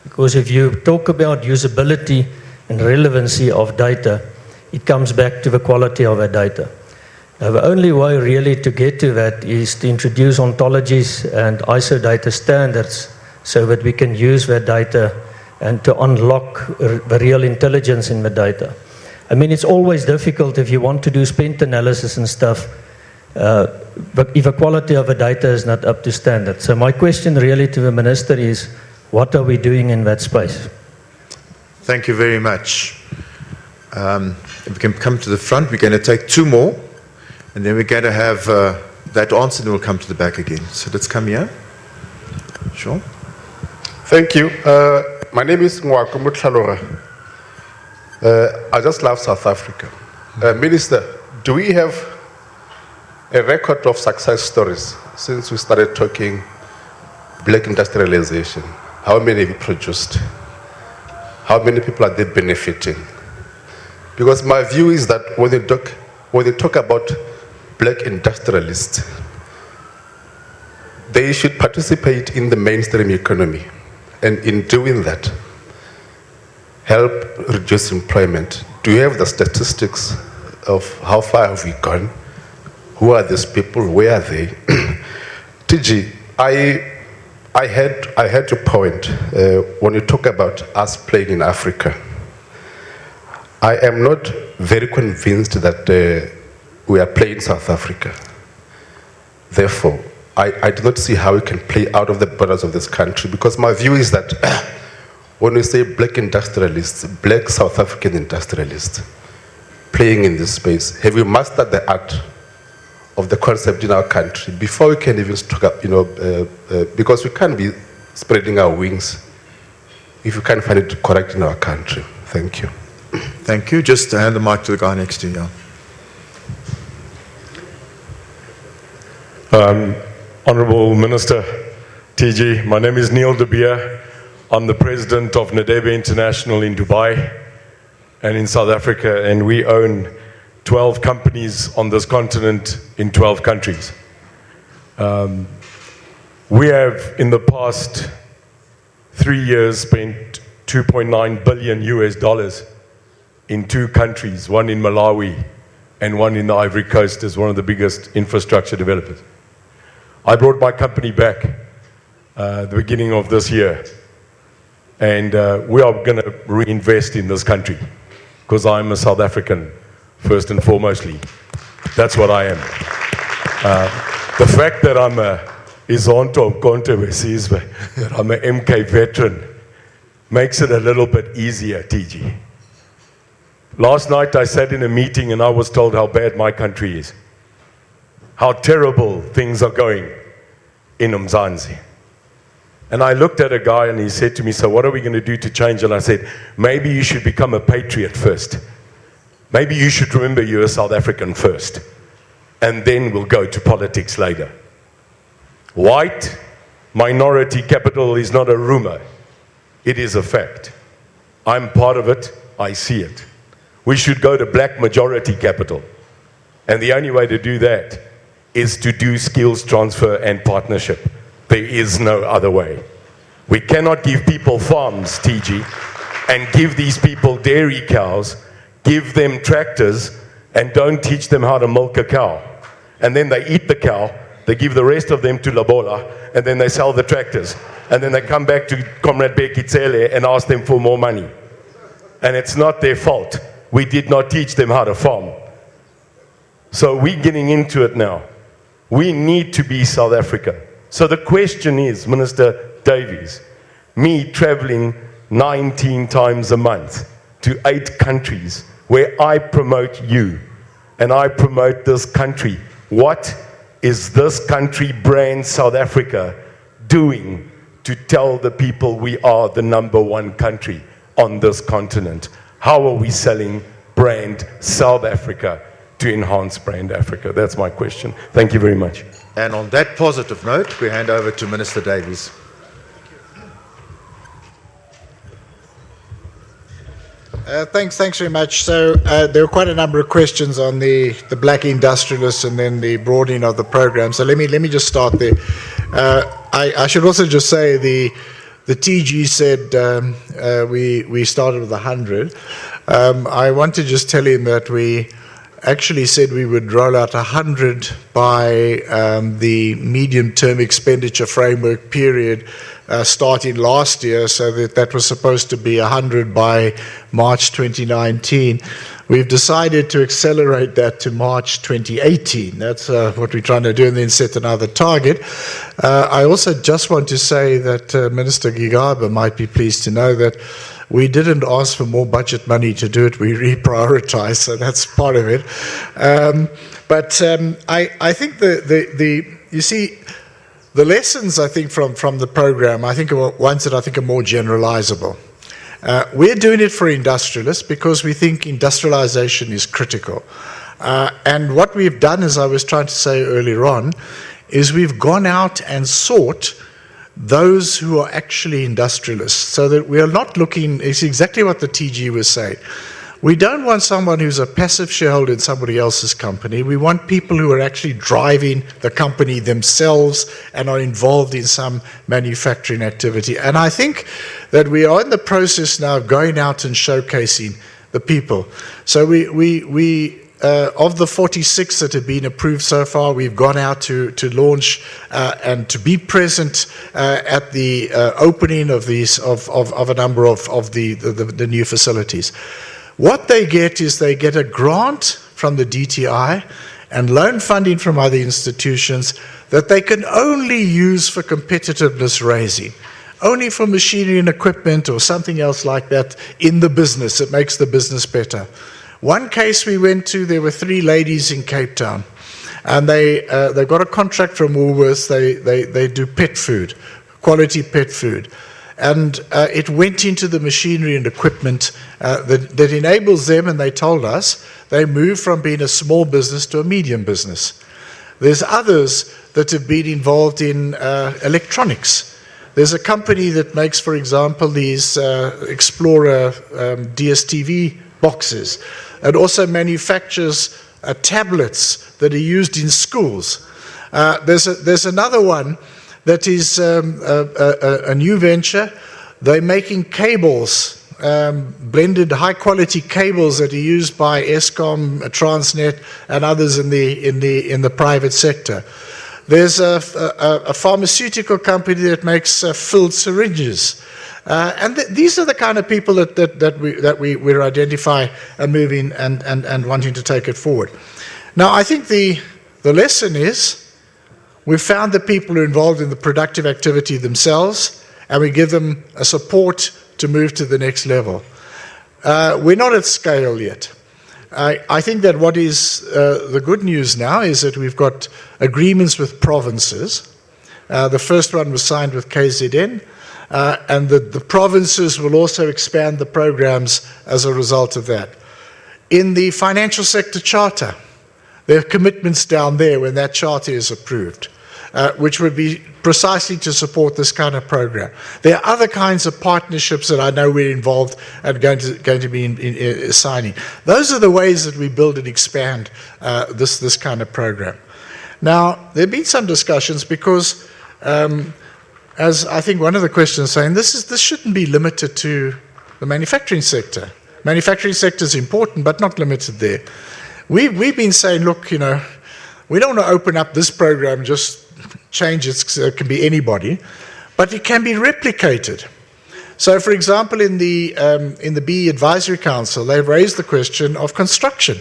Because if you talk about usability and relevancy of data, it comes back to the quality of the data. Now, the only way really to get to that is to introduce ontologies and ISO data standards so that we can use that data and to unlock the real intelligence in the data. I mean, it's always difficult if you want to do spent analysis and stuff, but if the quality of the data is not up to standard. So my question really to the Minister is, what are we doing in that space? Thank you very much. If we can come to the front, we're going to take 2 more, and then we're going to have that answer, and then we'll come to the back again. So let's come here. Sure. Thank you. My name is Ngwaku Mutlalora. I just love South Africa. Minister, do we have a record of success stories since we started talking black industrialization? How many have you produced? How many people are they benefiting? Because my view is that when they talk about black industrialists, they should participate in the mainstream economy, and in doing that, help reduce employment. Do you have the statistics of how far have we gone? Who are these people? Where are they? TG, I had your point when you talk about us playing in Africa. I am not very convinced that we are playing South Africa. Therefore, I do not see how we can play out of the borders of this country, because my view is that when we say black industrialists, black South African industrialists playing in this space, have we mastered the art of the concept in our country before we can even struck up, because we can't be spreading our wings if we can't find it correct in our country. Thank you. Thank you. Just hand the mic to the guy next to you. Honourable Minister TG, my name is Neil De Beer. I'm the president of Nadebe International in Dubai and in South Africa, and we own 12 companies on this continent in 12 countries. We have, in the past 3 years, spent $2.9 billion US in 2 countries, one in Malawi and one in the Ivory Coast, as one of the biggest infrastructure developers. I brought my company back the beginning of this year, and we are going to reinvest in this country, because I'm a South African, first and foremostly. That's what I am. The fact that I'm a Izonto Controversies, that I'm an MK veteran, makes it a little bit easier, TG. Last night I sat in a meeting and I was told how bad my country is, how terrible things are going in Mzansi. And I looked at a guy and he said to me, so what are we going to do to change? And I said, maybe you should become a patriot first. Maybe you should remember you're a South African first, and then we'll go to politics later. White minority capital is not a rumor. It is a fact. I'm part of it. I see it. We should go to black majority capital. And the only way to do that is to do skills transfer and partnership. There is no other way. We cannot give people farms, TG, and give these people dairy cows, give them tractors, and don't teach them how to milk a cow. And then they eat the cow, they give the rest of them to Labola, and then they sell the tractors. And then they come back to Comrade Beki Tsele and ask them for more money. And it's not their fault. We did not teach them how to farm. So we're getting into it now. We need to be South Africa. So the question is, Minister Davies, me traveling 19 times a month to 8 countries where I promote you and I promote this country, what is this country brand South Africa doing to tell the people we are the #1 country on this continent? How are we selling brand South Africa to enhance brand Africa? That's my question. Thank you very much. And on that positive note, we hand over to Minister Davies. Thanks very much. So there were quite a number of questions on the black industrialists and then the broadening of the program. So let me just start there. I should also just say the TG said we started with 100. I want to just tell him that we actually said we would roll out 100 by the medium-term expenditure framework period starting last year, so that was supposed to be 100 by March 2019. We've decided to accelerate that to March 2018. That's what we're trying to do, and then set another target. I also just want to say that Minister Gigaba might be pleased to know that we didn't ask for more budget money to do it. We reprioritized, so that's part of it. I think you see, the lessons I think from the program, I think are ones that I think are more generalizable. We're doing it for industrialists because we think industrialization is critical. And what we've done, as I was trying to say earlier on, is we've gone out and sought those who are actually industrialists, so that we are not looking, it's exactly what the TG was saying. We don't want someone who's a passive shareholder in somebody else's company. We want people who are actually driving the company themselves and are involved in some manufacturing activity. And I think that we are in the process now of going out and showcasing the people. So we of the 46 that have been approved so far, we've gone out to launch and to be present at the opening of these of a number of the new facilities. What they get is they get a grant from the DTI and loan funding from other institutions that they can only use for competitiveness raising, only for machinery and equipment or something else like that in the business. It makes the business better. One case we went to, there were 3 ladies in Cape Town, and they got a contract from Woolworths. They do pet food, quality pet food. And it went into the machinery and equipment that enables them, and they told us, they moved from being a small business to a medium business. There's others that have been involved in electronics. There's a company that makes, for example, these Explorer DSTV boxes, and also manufactures tablets that are used in schools. There's another one that is a new venture. They're making cables, blended high-quality cables that are used by Eskom, Transnet, and others in the private sector. There's a pharmaceutical company that makes filled syringes. And these are the kind of people that we identify moving and wanting to take it forward. Now, I think the lesson is we've found the people who are involved in the productive activity themselves, and we give them a support to move to the next level. We're not at scale yet. I think that what is the good news now is that we've got agreements with provinces. The first one was signed with KZN, and the provinces will also expand the programs as a result of that. In the financial sector charter, there are commitments down there when that charter is approved, which would be precisely to support this kind of program. There are other kinds of partnerships that I know we're involved and going to be signing. Those are the ways that we build and expand this kind of program. Now, there have been some discussions because, as I think one of the questions saying, this shouldn't be limited to the manufacturing sector. Manufacturing sector is important, but not limited there. We've been saying, look, we don't want to open up this program, just change it can be anybody, but it can be replicated. So, for example, in the BE Advisory Council, they've raised the question of construction.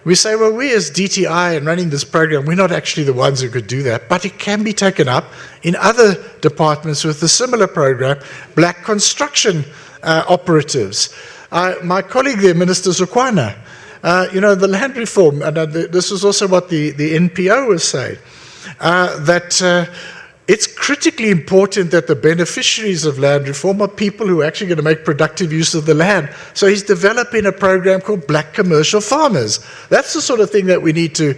We say, well, we as DTI and running this program, we're not actually the ones who could do that, but it can be taken up in other departments with a similar program, black construction operatives. My colleague there, Minister Zukwana, the land reform, and this is also what the NPO was saying, that it's critically important that the beneficiaries of land reform are people who are actually going to make productive use of the land. So he's developing a program called Black Commercial Farmers. That's the sort of thing that we need to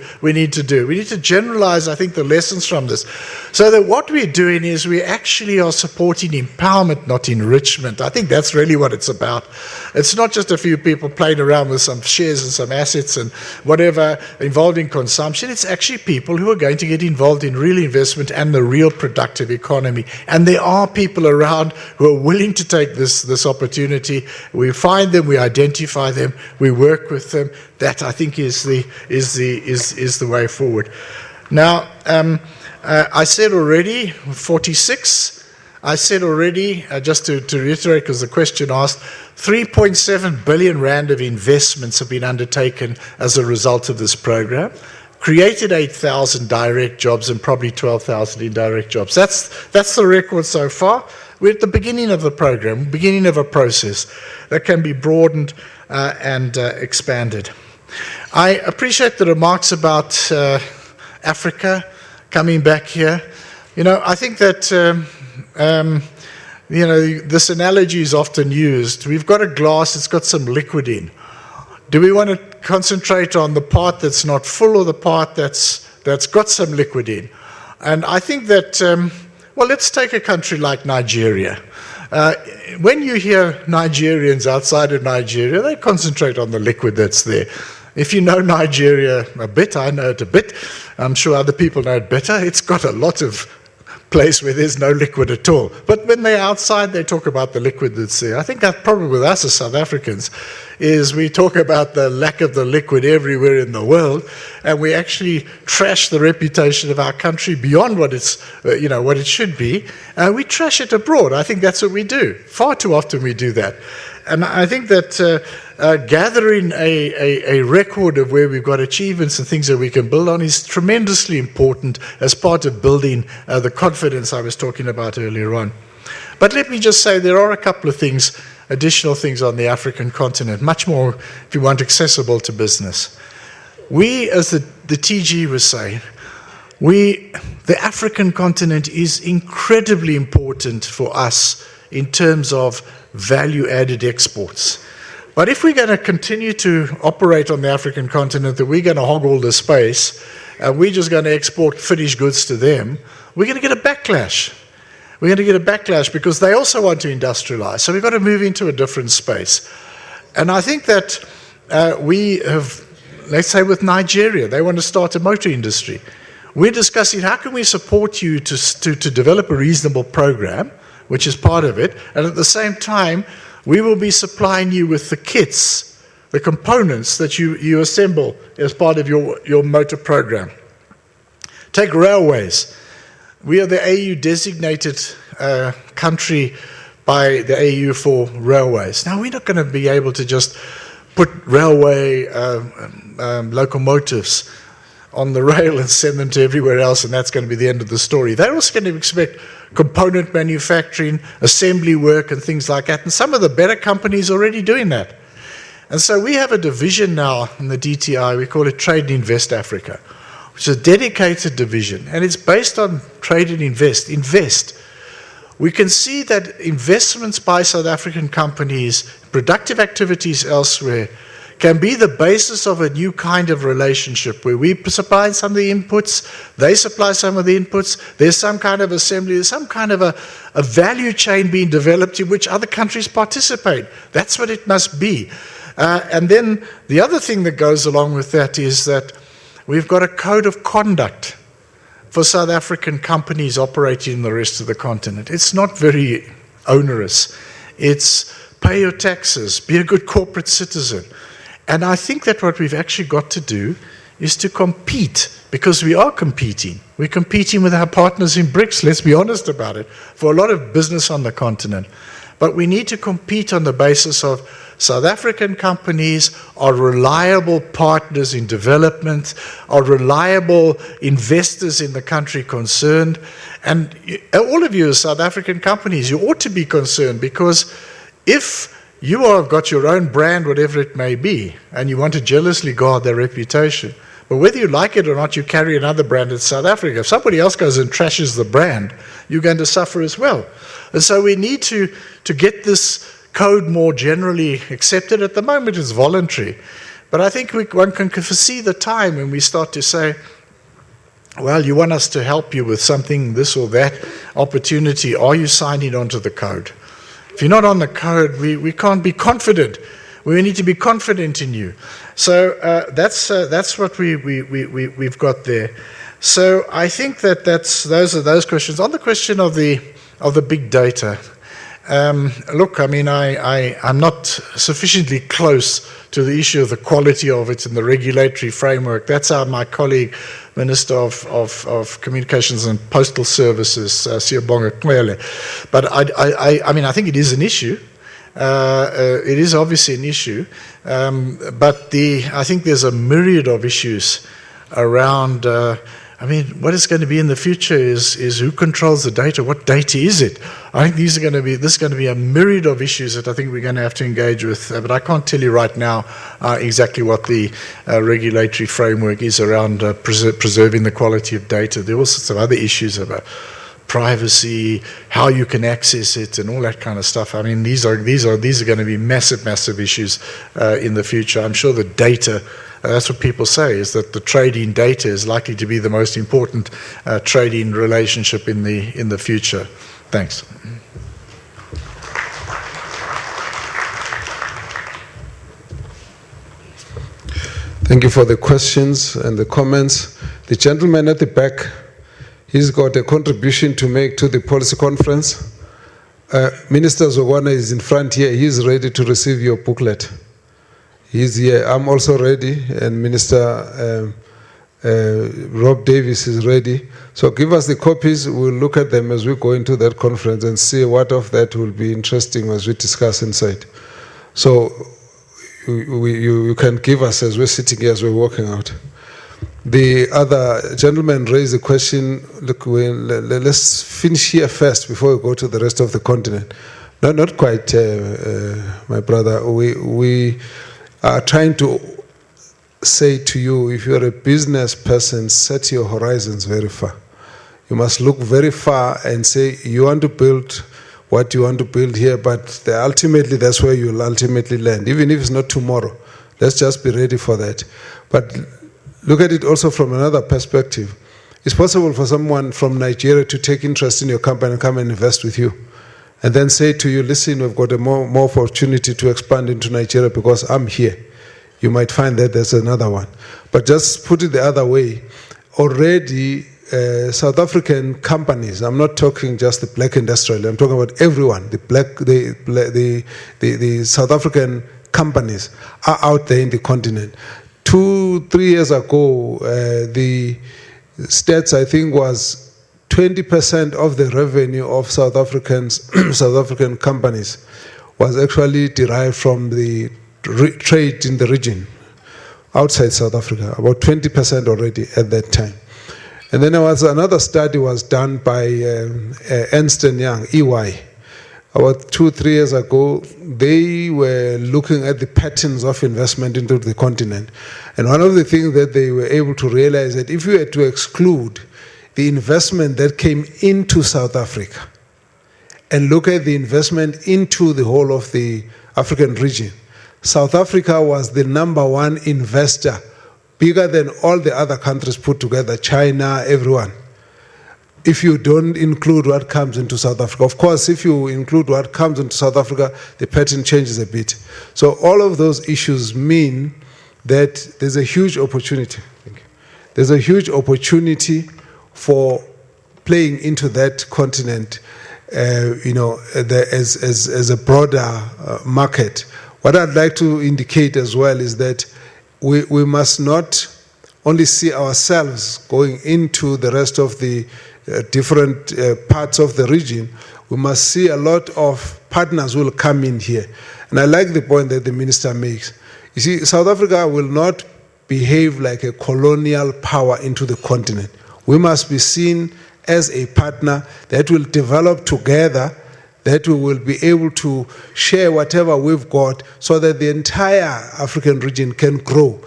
do. We need to generalize, I think, the lessons from this. So that what we're doing is we actually are supporting empowerment, not enrichment. I think that's really what it's about. It's not just a few people playing around with some shares and some assets and whatever involved in consumption. It's actually people who are going to get involved in real investment and the real productive economy. And there are people around who are willing to take this opportunity. We find them, we identify them, we work with them. That, I think, is the way forward. Now, I said already, 46. I said already, just to reiterate, because the question asked, 3.7 billion rand of investments have been undertaken as a result of this program. Created 8,000 direct jobs and probably 12,000 indirect jobs. That's the record so far. We're at the beginning of the program, beginning of a process that can be broadened and expanded. I appreciate the remarks about Africa coming back here. I think that this analogy is often used. We've got a glass, it's got some liquid in. Do we want to concentrate on the part that's not full or the part that's got some liquid in? And I think that, let's take a country like Nigeria. When you hear Nigerians outside of Nigeria, they concentrate on the liquid that's there. If you know Nigeria a bit, I know it a bit, I'm sure other people know it better, it's got a lot of place where there's no liquid at all. But when they're outside, they talk about the liquid that's there. I think that problem with us as South Africans is we talk about the lack of the liquid everywhere in the world, and we actually trash the reputation of our country beyond what it's, what it should be. We trash it abroad. I think that's what we do. Far too often we do that. And I think that gathering a record of where we've got achievements and things that we can build on is tremendously important as part of building the confidence I was talking about earlier on. But let me just say there are a couple of things, additional things on the African continent, much more, if you want, accessible to business. We, as the TG was saying, the African continent is incredibly important for us in terms of value-added exports. But if we're going to continue to operate on the African continent, that we're going to hog all the space, and we're just going to export finished goods to them, we're going to get a backlash. We're going to get a backlash because they also want to industrialize. So we've got to move into a different space. And I think that we have, let's say with Nigeria, they want to start a motor industry. We're discussing how can we support you to develop a reasonable program, which is part of it, and at the same time, we will be supplying you with the kits, the components that you assemble as part of your motor program. Take railways. We are the AU designated country by the AU for railways. Now, we're not going to be able to just put railway locomotives on the rail and send them to everywhere else, and that's going to be the end of the story. They're also going to expect component manufacturing, assembly work, and things like that. And some of the better companies are already doing that. And so we have a division now in the DTI, we call it Trade and Invest Africa, which is a dedicated division, and it's based on Trade and Invest. Invest. We can see that investments by South African companies, productive activities elsewhere, can be the basis of a new kind of relationship where we supply some of the inputs, they supply some of the inputs, there's some kind of assembly, there's some kind of a value chain being developed in which other countries participate. That's what it must be. And then the other thing that goes along with that is that we've got a code of conduct for South African companies operating in the rest of the continent. It's not very onerous. It's pay your taxes, be a good corporate citizen. And I think that what we've actually got to do is to compete, because we are competing. We're competing with our partners in BRICS, let's be honest about it, for a lot of business on the continent. But we need to compete on the basis of South African companies are reliable partners in development, are reliable investors in the country concerned. And all of you as South African companies, you ought to be concerned, because if you have got your own brand, whatever it may be, and you want to jealously guard their reputation. But whether you like it or not, you carry another brand in South Africa. If somebody else goes and trashes the brand, you're going to suffer as well. And so we need to get this code more generally accepted. At the moment, it's voluntary. But I think one can foresee the time when we start to say, well, you want us to help you with something, this or that opportunity. Are you signing on to the code? If you're not on the code, we can't be confident. We need to be confident in you. So that's what we've got there. So I think that those are those questions. On the question of the big data, look, I mean, I'm not sufficiently close to the issue of the quality of it and the regulatory framework. That's my colleague, Minister of Communications and Postal Services, Siyabonga Cwele. But I mean, I think it is an issue. It is obviously an issue. But I think there's a myriad of issues around. I mean, what is going to be in the future is who controls the data? What data is it? I think this is going to be a myriad of issues that I think we're going to have to engage with. But I can't tell you right now exactly what the regulatory framework is around preserving the quality of data. There are all sorts of other issues about privacy, how you can access it, and all that kind of stuff. I mean, these are going to be massive issues in the future. I'm sure the data. That's what people say, is that the trading data is likely to be the most important trading relationship in the future. Thanks. Thank you for the questions and the comments. The gentleman at the back, He's got a contribution to make to the policy conference. Minister Zogwana is in front here. He's ready to receive your booklet. He's here. I'm also ready, and Minister Rob Davies is ready. So give us the copies. We'll look at them as we go into that conference and see what of that will be interesting as we discuss inside. So you can give us as we're sitting here, as we're walking out. The other gentleman raised a question. Look, let's finish here first before we go to the rest of the continent. No, not quite, my brother. We are trying to say to you, if you're a business person, set your horizons very far. You must look very far and say, you want to build what you want to build here, but ultimately that's where you'll ultimately land, even if it's not tomorrow. Let's just be ready for that. But look at it also from another perspective. It's possible for someone from Nigeria to take interest in your company and come and invest with you, and then say to you, listen, we've got a more opportunity to expand into Nigeria because I'm here. You might find that there's another one. But just put it the other way. Already, South African companies, I'm not talking just the black industrial, I'm talking about everyone, the South African companies are out there in the continent. 2-3 years ago, the stats, I think, was 20% of the revenue of South African companies was actually derived from the trade in the region outside South Africa, about 20% already at that time. And then there was another study was done by Ernst & Young, EY. About 2-3 years ago, they were looking at the patterns of investment into the continent. And one of the things that they were able to realize that if you had to exclude the investment that came into South Africa and look at the investment into the whole of the African region, South Africa was the #1 investor, bigger than all the other countries put together, China, everyone. If you don't include what comes into South Africa. Of course, if you include what comes into South Africa, the pattern changes a bit. So all of those issues mean that there's a huge opportunity. There's a huge opportunity for playing into that continent, as a broader market. What I'd like to indicate as well is that we must not only see ourselves going into the rest of the different parts of the region. We must see a lot of partners who will come in here. And I like the point that the minister makes. You see, South Africa will not behave like a colonial power into the continent. We must be seen as a partner that will develop together, that we will be able to share whatever we've got so that the entire African region can grow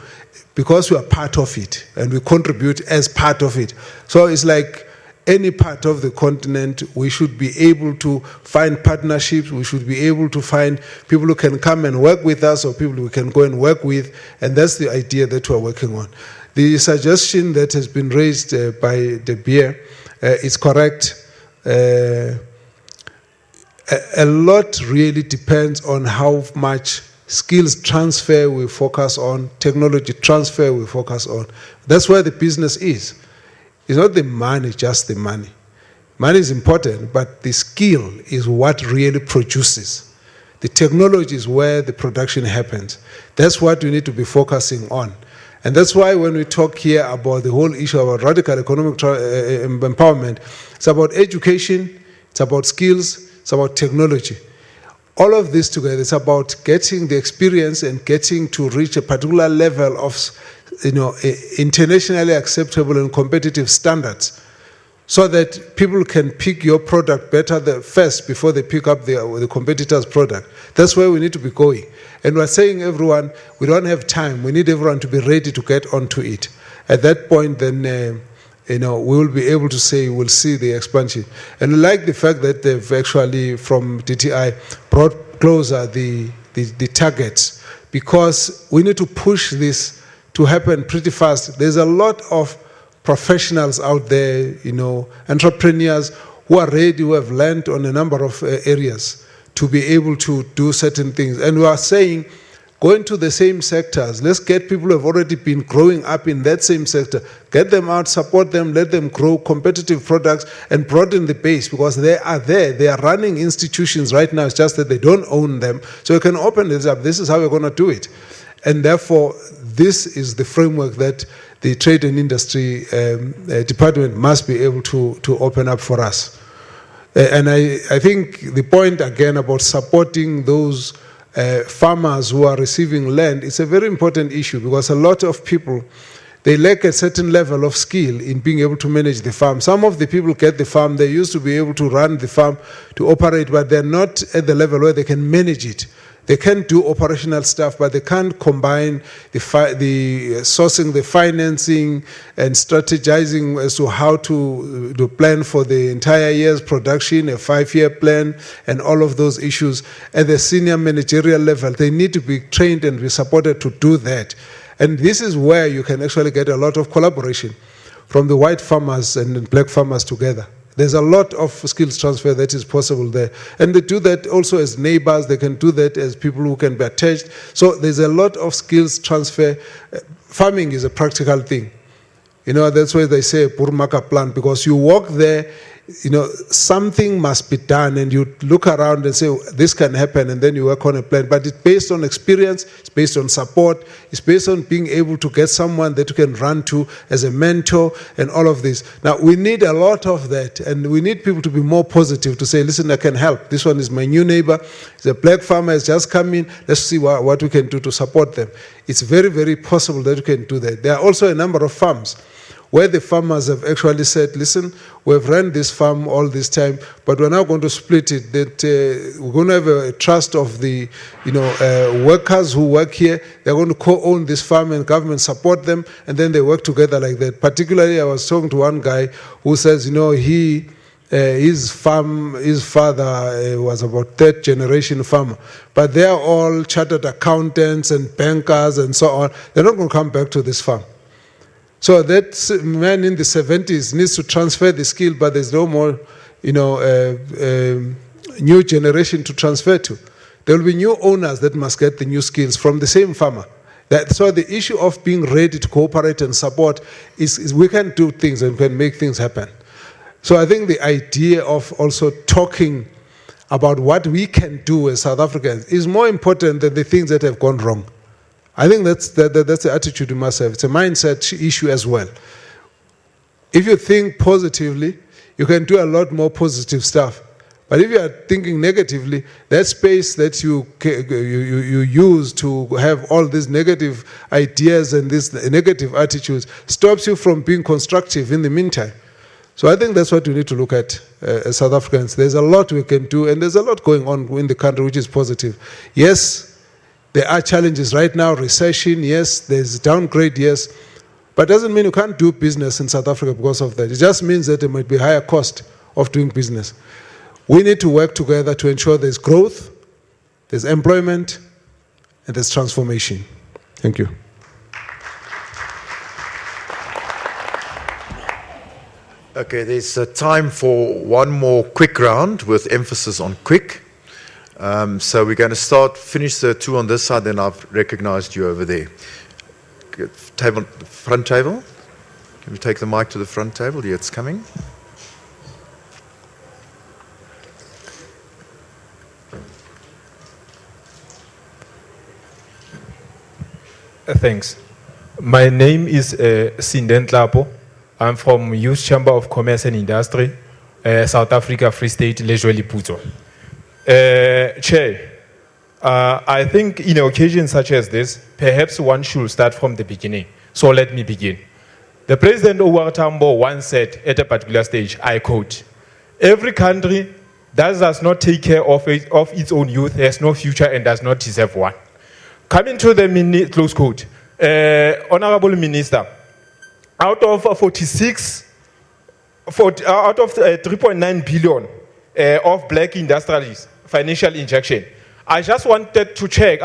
because we are part of it and we contribute as part of it. So it's like any part of the continent, we should be able to find partnerships, we should be able to find people who can come and work with us or people we can go and work with, and that's the idea that we're working on. The suggestion that has been raised by De Beer is correct. A lot really depends on how much skills transfer we focus on, technology transfer we focus on. That's where the business is. It's not the money, just the money. Money is important, but the skill is what really produces. The technology is where the production happens. That's what we need to be focusing on. And that's why when we talk here about the whole issue about radical economic empowerment, it's about education, it's about skills, it's about technology. All of this together, it's about getting the experience and getting to reach a particular level of, internationally acceptable and competitive standards, so that people can pick your product better first before they pick up the competitor's product. That's where we need to be going. And we're saying, everyone, we don't have time. We need everyone to be ready to get onto it. At that point, then, we will be able to say we'll see the expansion. And I like the fact that they've actually, from DTI, brought closer the targets, because we need to push this to happen pretty fast. There's a lot of professionals out there, entrepreneurs who are ready, who have learned on a number of areas to be able to do certain things. And we are saying, Go into the same sectors. Let's get people who have already been growing up in that same sector. Get them out, support them, let them grow competitive products and broaden the base, because they are there. They are running institutions right now. It's just that they don't own them. So you can open this up. This is how we're going to do it. And therefore, this is the framework that the Trade and Industry Department must be able to open up for us. And I think the point again about supporting those farmers who are receiving land is a very important issue, because a lot of people, they lack a certain level of skill in being able to manage the farm. Some of the people get the farm, they used to be able to run the farm, to operate, but they're not at the level where they can manage it. They can do operational stuff, but they can't combine the sourcing, the financing, and strategizing as to how to plan for the entire year's production, a 5-year plan, and all of those issues. At the senior managerial level, they need to be trained and be supported to do that. And this is where you can actually get a lot of collaboration from the white farmers and black farmers together. There's a lot of skills transfer that is possible there. And they do that also as neighbors. They can do that as people who can be attached. So there's a lot of skills transfer. Farming is a practical thing. You know, that's why they say Burmaka plan, because you walk there, you know, something must be done, and you look around and say, oh, this can happen, and then you work on a plan. But it's based on experience, it's based on support, it's based on being able to get someone that you can run to as a mentor and all of this. Now, we need a lot of that, and we need people to be more positive, to say, listen, I can help. This one is my new neighbor. He's a black farmer, has just come in. Let's see what we can do to support them. It's very, very possible that you can do that. There are also a number of farms where the farmers have actually said, listen, we've run this farm all this time, but we're now going to split it, that we're going to have a trust of the workers who work here. They're going to co-own this farm and government support them, and then they work together like that. Particularly, I was talking to one guy who says, you know, his father was about third generation farmer, but they're all chartered accountants and bankers and so on. They're not going to come back to this farm. So that man in the 70s needs to transfer the skill, but there's no more, new generation to transfer to. There will be new owners that must get the new skills from the same farmer. So the issue of being ready to cooperate and support is we can do things and we can make things happen. So I think the idea of also talking about what we can do as South Africans is more important than the things that have gone wrong. I think that's the attitude you must have. It's a mindset issue as well. If you think positively, you can do a lot more positive stuff. But if you are thinking negatively, that space that you use to have all these negative ideas and these negative attitudes stops you from being constructive in the meantime. So I think that's what we need to look at as South Africans. There's a lot we can do, and there's a lot going on in the country which is positive. Yes, there are challenges right now, recession, yes, there's downgrade, yes, but it doesn't mean you can't do business in South Africa because of that. It just means that there might be higher cost of doing business. We need to work together to ensure there's growth, there's employment, and there's transformation. Thank you. Okay, there's time for one more quick round with emphasis on quick. So we're going to finish the two on this side, then I've recognized you over there. Table, front table. Can we take the mic to the front table? Yeah, it's coming. Thanks. My name is Sinden Tlapo. I'm from Youth Chamber of Commerce and Industry, South Africa, Free State, Zweli Mkhize. Chair, I think in occasions such as this, perhaps one should start from the beginning. So let me begin. The President of Tambo once said at a particular stage, I quote, "Every country that does not take care of its own youth has no future and does not deserve one." Coming to the close quote, Honorable Minister, out of 3.9 billion of black industrialists, financial injection. I just wanted to check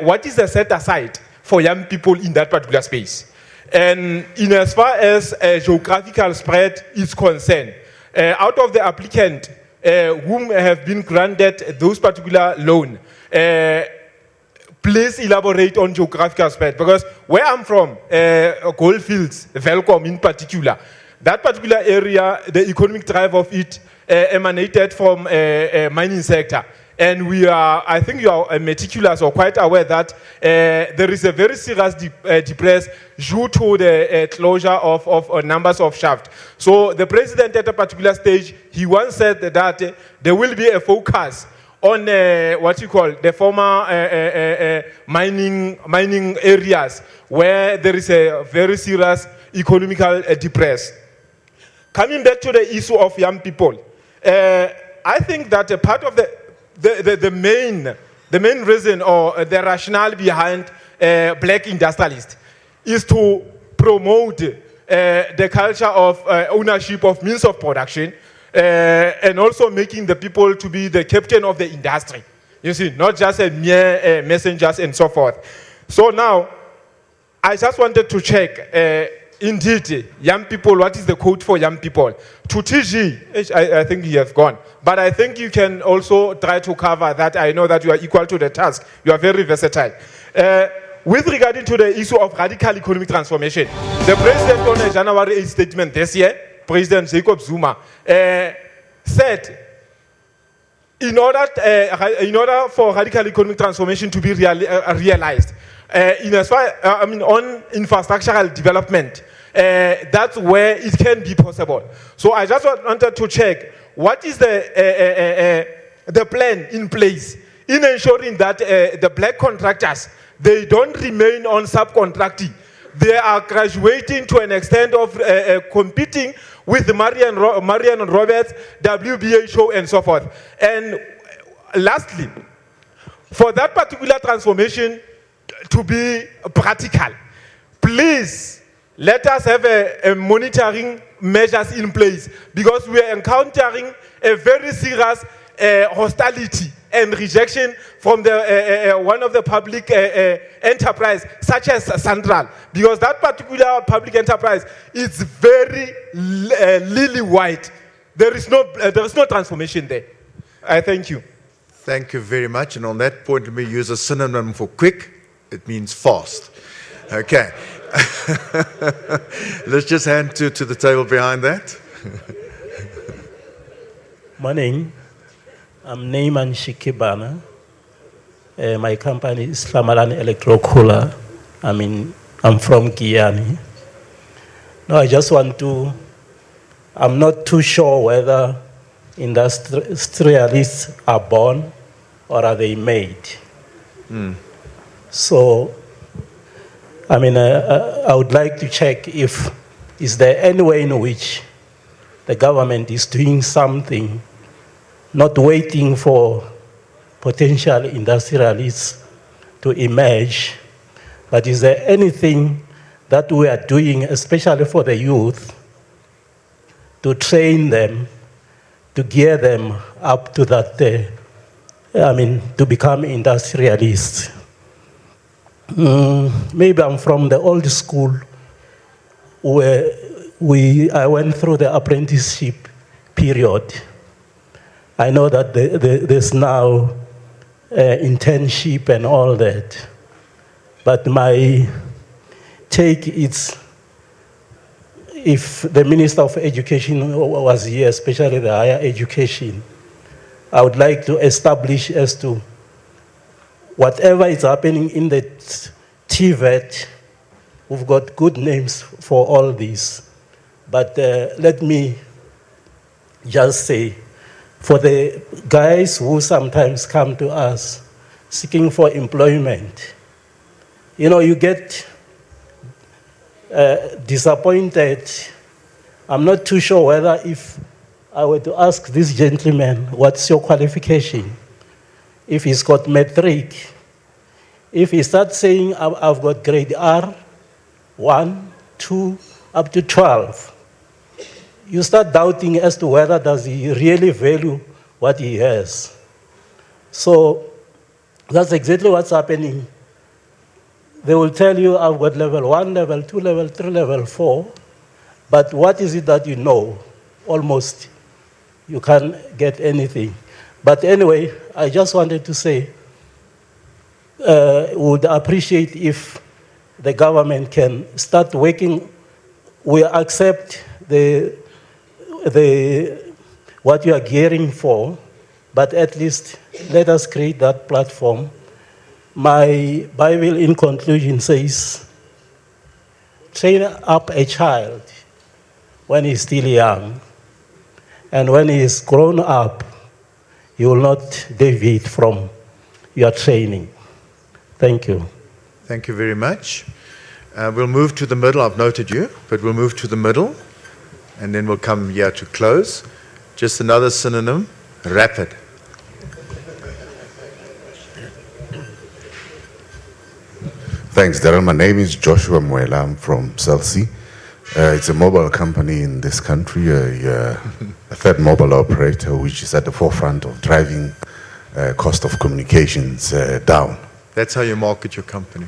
what is the set aside for young people in that particular space. And in as far as geographical spread is concerned, out of the applicant whom have been granted those particular loan, please elaborate on geographical aspect, because where I'm from, Goldfields, Velcom in particular, that particular area, the economic drive of it emanated from mining sector. And I think you are meticulous or quite aware that there is a very serious depress due to the closure of numbers of shafts. So the president at a particular stage, he once said that there will be a focus on what you call the former mining areas where there is a very serious economical depress. Coming back to the issue of young people, I think that a part of the main reason or the rationale behind black industrialists is to promote the culture of ownership of means of production and also making the people to be the captain of the industry. You see, not just a mere messengers and so forth. So now, I just wanted to check, indeed, young people, what is the code for young people? To TG, I think he has gone. But I think you can also try to cover that. I know that you are equal to the task. You are very versatile. With regard to the issue of radical economic transformation, the president on a January 8 statement this year, President Jacob Zuma, said, in order for radical economic transformation to be realized, on infrastructural development, that's where it can be possible. So I just wanted to check, what is the plan in place in ensuring that the black contractors, they don't remain on subcontracting. They are graduating to an extent of competing with Marian Roberts, WBHO, and so forth. And lastly, for that particular transformation to be practical, please let us have a monitoring measures in place, because we are encountering a very serious hostility and rejection from the one of the public enterprise, such as Central, because that particular public enterprise is very lily white. There is no transformation there. I thank you. Thank you very much. And on that point, let me use a synonym for quick. It means fast. Okay. Let's just hand to the table behind that. Morning. I'm Neyman Shikibana. My company is Flamalan Electrocooler. I'm from Guyana. No, I just want to, I'm not too sure whether industrialists are born or are they made. So, I would like to check is there any way in which the government is doing something, not waiting for potential industrialists to emerge, but is there anything that we are doing, especially for the youth, to train them, to gear them up to that, to become industrialists? Maybe I'm from the old school where I went through the apprenticeship period. I know that there's now internship and all that. But my take is, if the Minister of Education was here, especially the higher education, I would like to establish as to whatever is happening in the TVET, we've got good names for all this. But let me just say, for the guys who sometimes come to us seeking for employment, you get disappointed. I'm not too sure whether if I were to ask this gentleman, what's your qualification? If he's got metric, if he starts saying, I've got grade R, 1, 2, up to 12, you start doubting as to whether does he really value what he has. So that's exactly what's happening. They will tell you, I've got level 1, level 2, level 3, level 4, but what is it that you know? Almost you can't get anything. But anyway, I just wanted to say, would appreciate if the government can start working. We accept what you are gearing for, but at least let us create that platform. My Bible in conclusion says, train up a child when he's still young, and when he is grown up, you will not deviate from your training. Thank you. Thank you very much. We'll move to the middle. I've noted you, but we'll move to the middle, and then we'll come here to close. Just another synonym, rapid. Thanks, Darren. My name is Joshua Mwela. I'm from Celsi. It's a mobile company in this country, a third mobile operator, which is at the forefront of driving cost of communications down. That's how you market your company.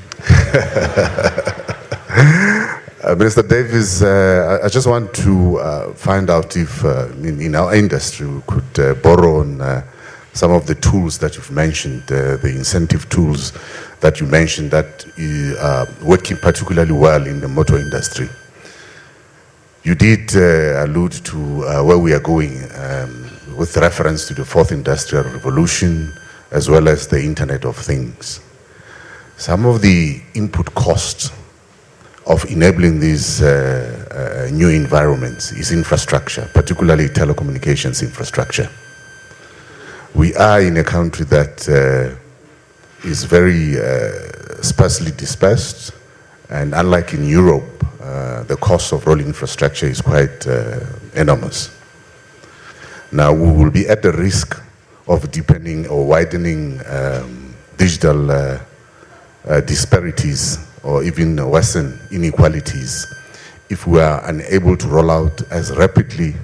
Mr. Davies, I just want to find out if in our industry we could borrow on some of the tools that you've mentioned, the incentive tools that you mentioned that are working particularly well in the motor industry. You did allude to where we are going with reference to the fourth industrial revolution as well as the Internet of Things. Some of the input costs of enabling these new environments is infrastructure, particularly telecommunications infrastructure. We are in a country that is very sparsely dispersed, and unlike in Europe, the cost of rolling infrastructure is quite enormous. Now, we will be at the risk of deepening or widening digital disparities or even worsen inequalities if we are unable to roll out as rapidly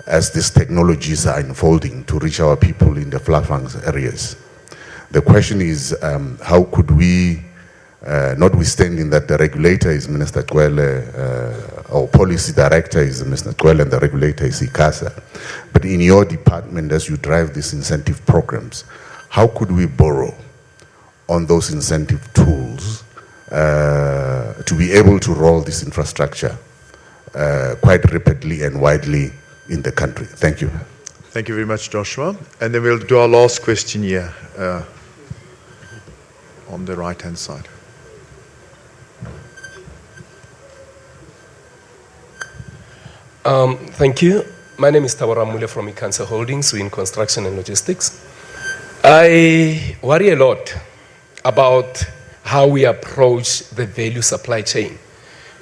as these technologies are unfolding to reach our people in the far-flung areas. The question is, how could we, notwithstanding that the regulator is Minister Zweli, our policy director is Mr. Zweli, and the regulator is ICASA, but in your department, as you drive these incentive programs, how could we borrow on those incentive tools to be able to roll this infrastructure quite rapidly and widely in the country? Thank you. Thank you very much, Joshua. And then we'll do our last question here on the right-hand side. Thank you. My name is Tabara Mule from Ikansa Holdings. We're in construction and logistics. I worry a lot about how we approach the value supply chain.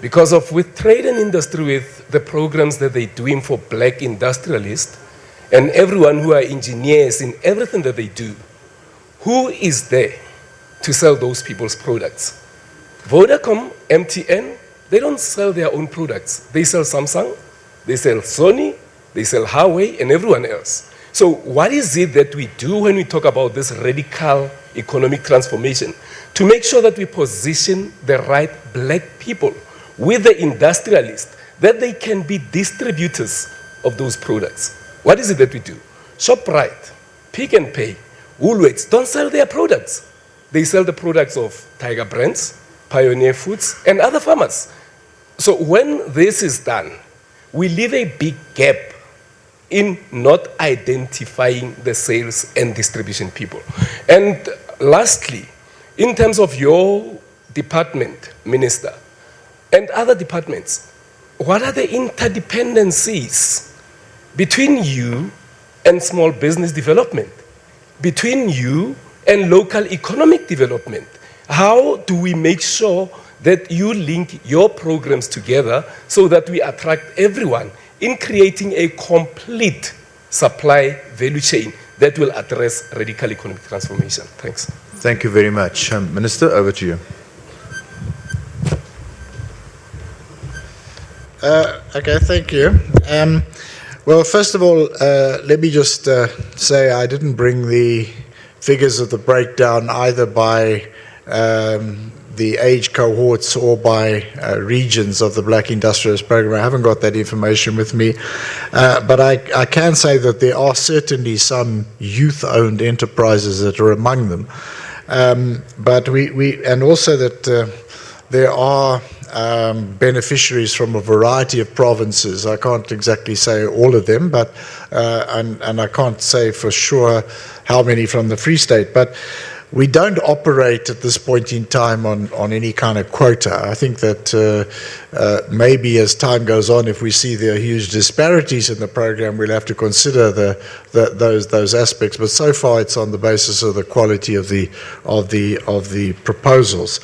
Because of with trade and industry, with the programs that they're doing for black industrialists and everyone who are engineers in everything that they do, who is there to sell those people's products? Vodacom, MTN, they don't sell their own products. They sell Samsung, they sell Sony, they sell Huawei, and everyone else. So what is it that we do when we talk about this radical economic transformation to make sure that we position the right black people with the industrialists, that they can be distributors of those products? What is it that we do? ShopRite, Pick n Pay, Woolworths don't sell their products. They sell the products of Tiger Brands, Pioneer Foods, and other farmers. So when this is done, we leave a big gap in not identifying the sales and distribution people. And lastly, in terms of your department, Minister, and other departments, what are the interdependencies between you and small business development, between you and local economic development? How do we make sure that you link your programs together so that we attract everyone in creating a complete supply value chain that will address radical economic transformation? Thanks. Thank you very much. Minister, over to you. Okay, thank you. Well, first of all, let me just say I didn't bring the figures of the breakdown either by the age cohorts or by regions of the Black Industrialist Program. I haven't got that information with me. But I can say that there are certainly some youth-owned enterprises that are among them. But and also that there are beneficiaries from a variety of provinces. I can't exactly say all of them, but and I can't say for sure how many from the Free State. But we don't operate at this point in time on any kind of quota. I think that maybe as time goes on, if we see there are huge disparities in the program, we'll have to consider those aspects. But so far, it's on the basis of the quality of the proposals.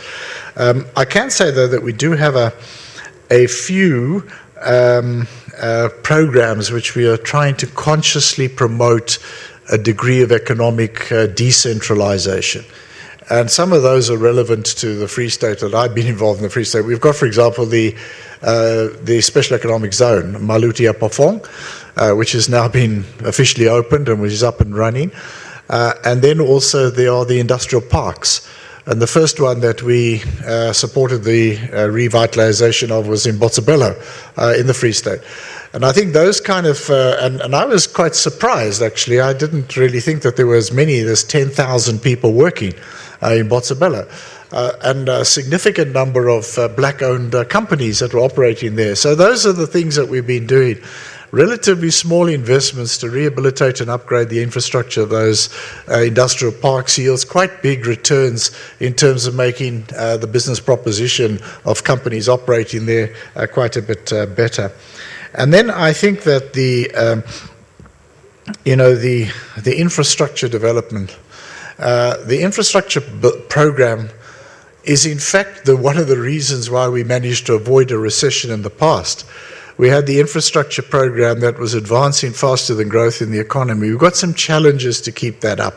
I can say though that we do have a few programs which we are trying to consciously promote a degree of economic decentralization. And some of those are relevant to the Free State, that I've been involved in the Free State. We've got, for example, the Special Economic Zone, Maluti Apafong, which has now been officially opened and which is up and running. And then also there are the industrial parks. And the first one that we supported the revitalization of was in Botshabelo in the Free State. And I think those kind of, and I was quite surprised actually. I didn't really think that there were as many. There's 10,000 people working in Botshabelo, and a significant number of black-owned companies that were operating there. So those are the things that we've been doing. Relatively small investments to rehabilitate and upgrade the infrastructure of those industrial parks yields quite big returns in terms of making the business proposition of companies operating there quite a bit better. And then I think that the infrastructure development, the infrastructure program is in fact one of the reasons why we managed to avoid a recession in the past. We had the infrastructure program that was advancing faster than growth in the economy. We've got some challenges to keep that up,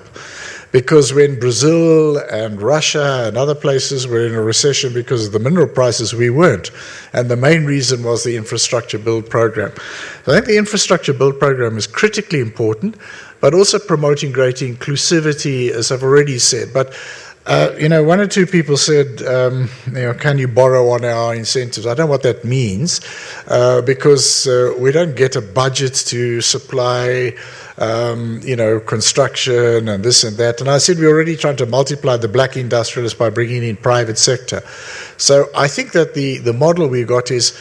because when Brazil and Russia and other places were in a recession because of the mineral prices, we weren't. And the main reason was the infrastructure build program. So I think the infrastructure build program is critically important, but also promoting greater inclusivity, as I've already said. But one or two people said, can you borrow on our incentives? I don't know what that means, because we don't get a budget to supply, construction and this and that. And I said we're already trying to multiply the black industrialists by bringing in private sector. So I think that the model we got is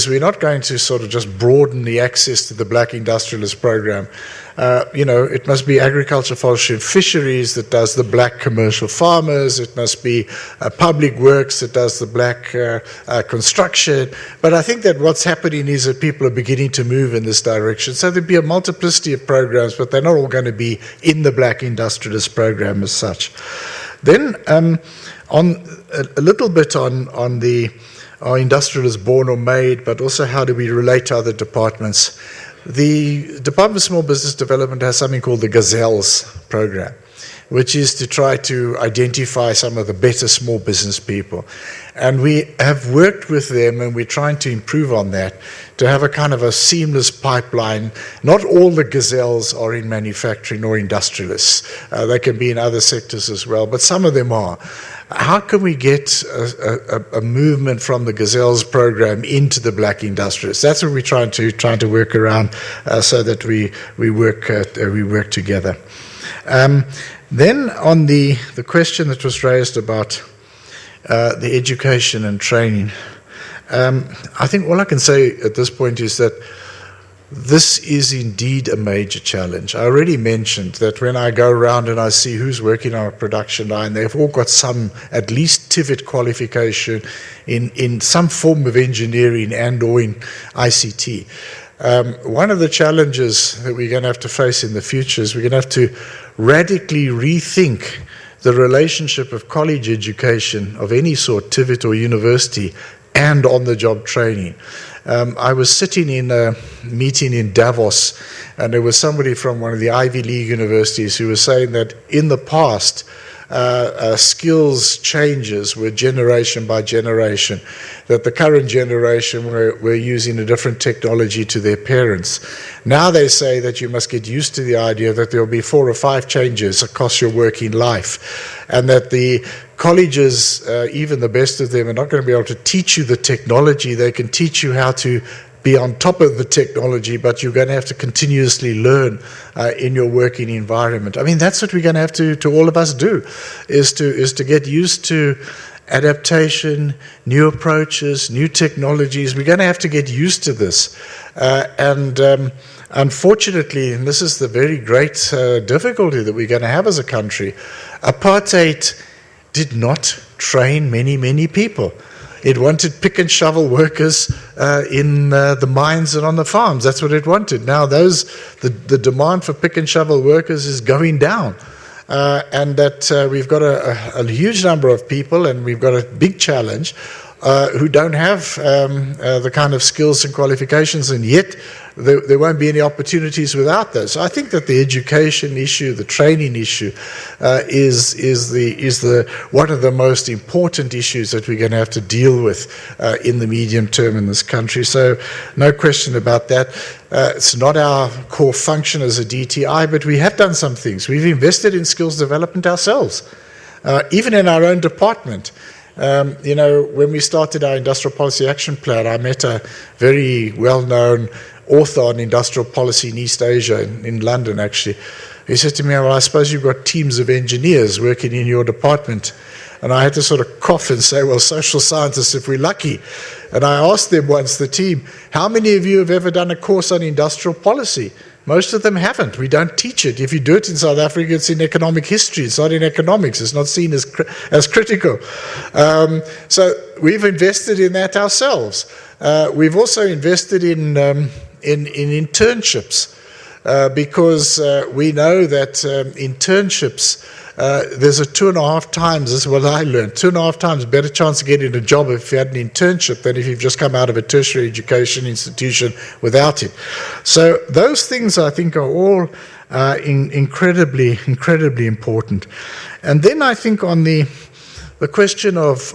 we're not going to sort of just broaden the access to the black industrialist program. It must be agriculture, forestry, and fisheries that does the black commercial farmers. It must be public works that does the black construction. But I think that what's happening is that people are beginning to move in this direction. So there'll be a multiplicity of programs, but they're not all going to be in the black industrialist program as such. Then on a little bit on our industrialists born or made, but also how do we relate to other departments. The Department of Small Business Development has something called the Gazelles program, which is to try to identify some of the better small business people. And we have worked with them, and we're trying to improve on that, to have a kind of a seamless pipeline. Not all the Gazelles are in manufacturing or industrialists. They can be in other sectors as well, but some of them are. How can we get a movement from the Gazelles program into the black industrialists? That's what we're trying to work around, so that we work together. Then on the question that was raised about the education and training, I think all I can say at this point is that this is indeed a major challenge. I already mentioned that when I go around and I see who's working on a production line, they've all got some, at least TVET qualification in some form of engineering and or in ICT. One of the challenges that we're going to have to face in the future is we're going to have to radically rethink the relationship of college education of any sort, TVET or university, and on-the-job training. I was sitting in a meeting in Davies, and there was somebody from one of the Ivy League universities who was saying that in the past, skills changes were generation by generation, that the current generation were using a different technology to their parents. Now they say that you must get used to the idea that there will be 4 or 5 changes across your working life, and that the colleges, even the best of them, are not going to be able to teach you the technology. They can teach you how to be on top of the technology, but you're going to have to continuously learn in your working environment. I mean, that's what we're going to have to all of us do, is to get used to adaptation, new approaches, new technologies. We're going to have to get used to this. Unfortunately, and this is the very great difficulty that we're going to have as a country, apartheid did not train many people. It wanted pick and shovel workers in the mines and on the farms. That's what it wanted. Now the demand for pick and shovel workers is going down. And that we've got a huge number of people, and we've got a big challenge, who don't have the kind of skills and qualifications, and yet there won't be any opportunities without those. So I think that the education issue, the training issue, is one of the most important issues that we're going to have to deal with in the medium term in this country. So no question about that. It's not our core function as a DTI, but we have done some things. We've invested in skills development ourselves, even in our own department. When we started our Industrial Policy Action Plan, I met a very well-known author on industrial policy in East Asia, in London actually. He said to me, well, I suppose you've got teams of engineers working in your department. And I had to sort of cough and say, well, social scientists if we're lucky. And I asked them once, the team, how many of you have ever done a course on industrial policy? Most of them haven't. We don't teach it. If you do it in South Africa, it's in economic history. It's not in economics. It's not seen as critical. So we've invested in that ourselves. We've also invested in internships because we know that internships, there's a 2.5 times, this is what I learned, 2.5 times better chance of getting a job if you had an internship than if you've just come out of a tertiary education institution without it. So those things I think are all incredibly important. And then I think on the question of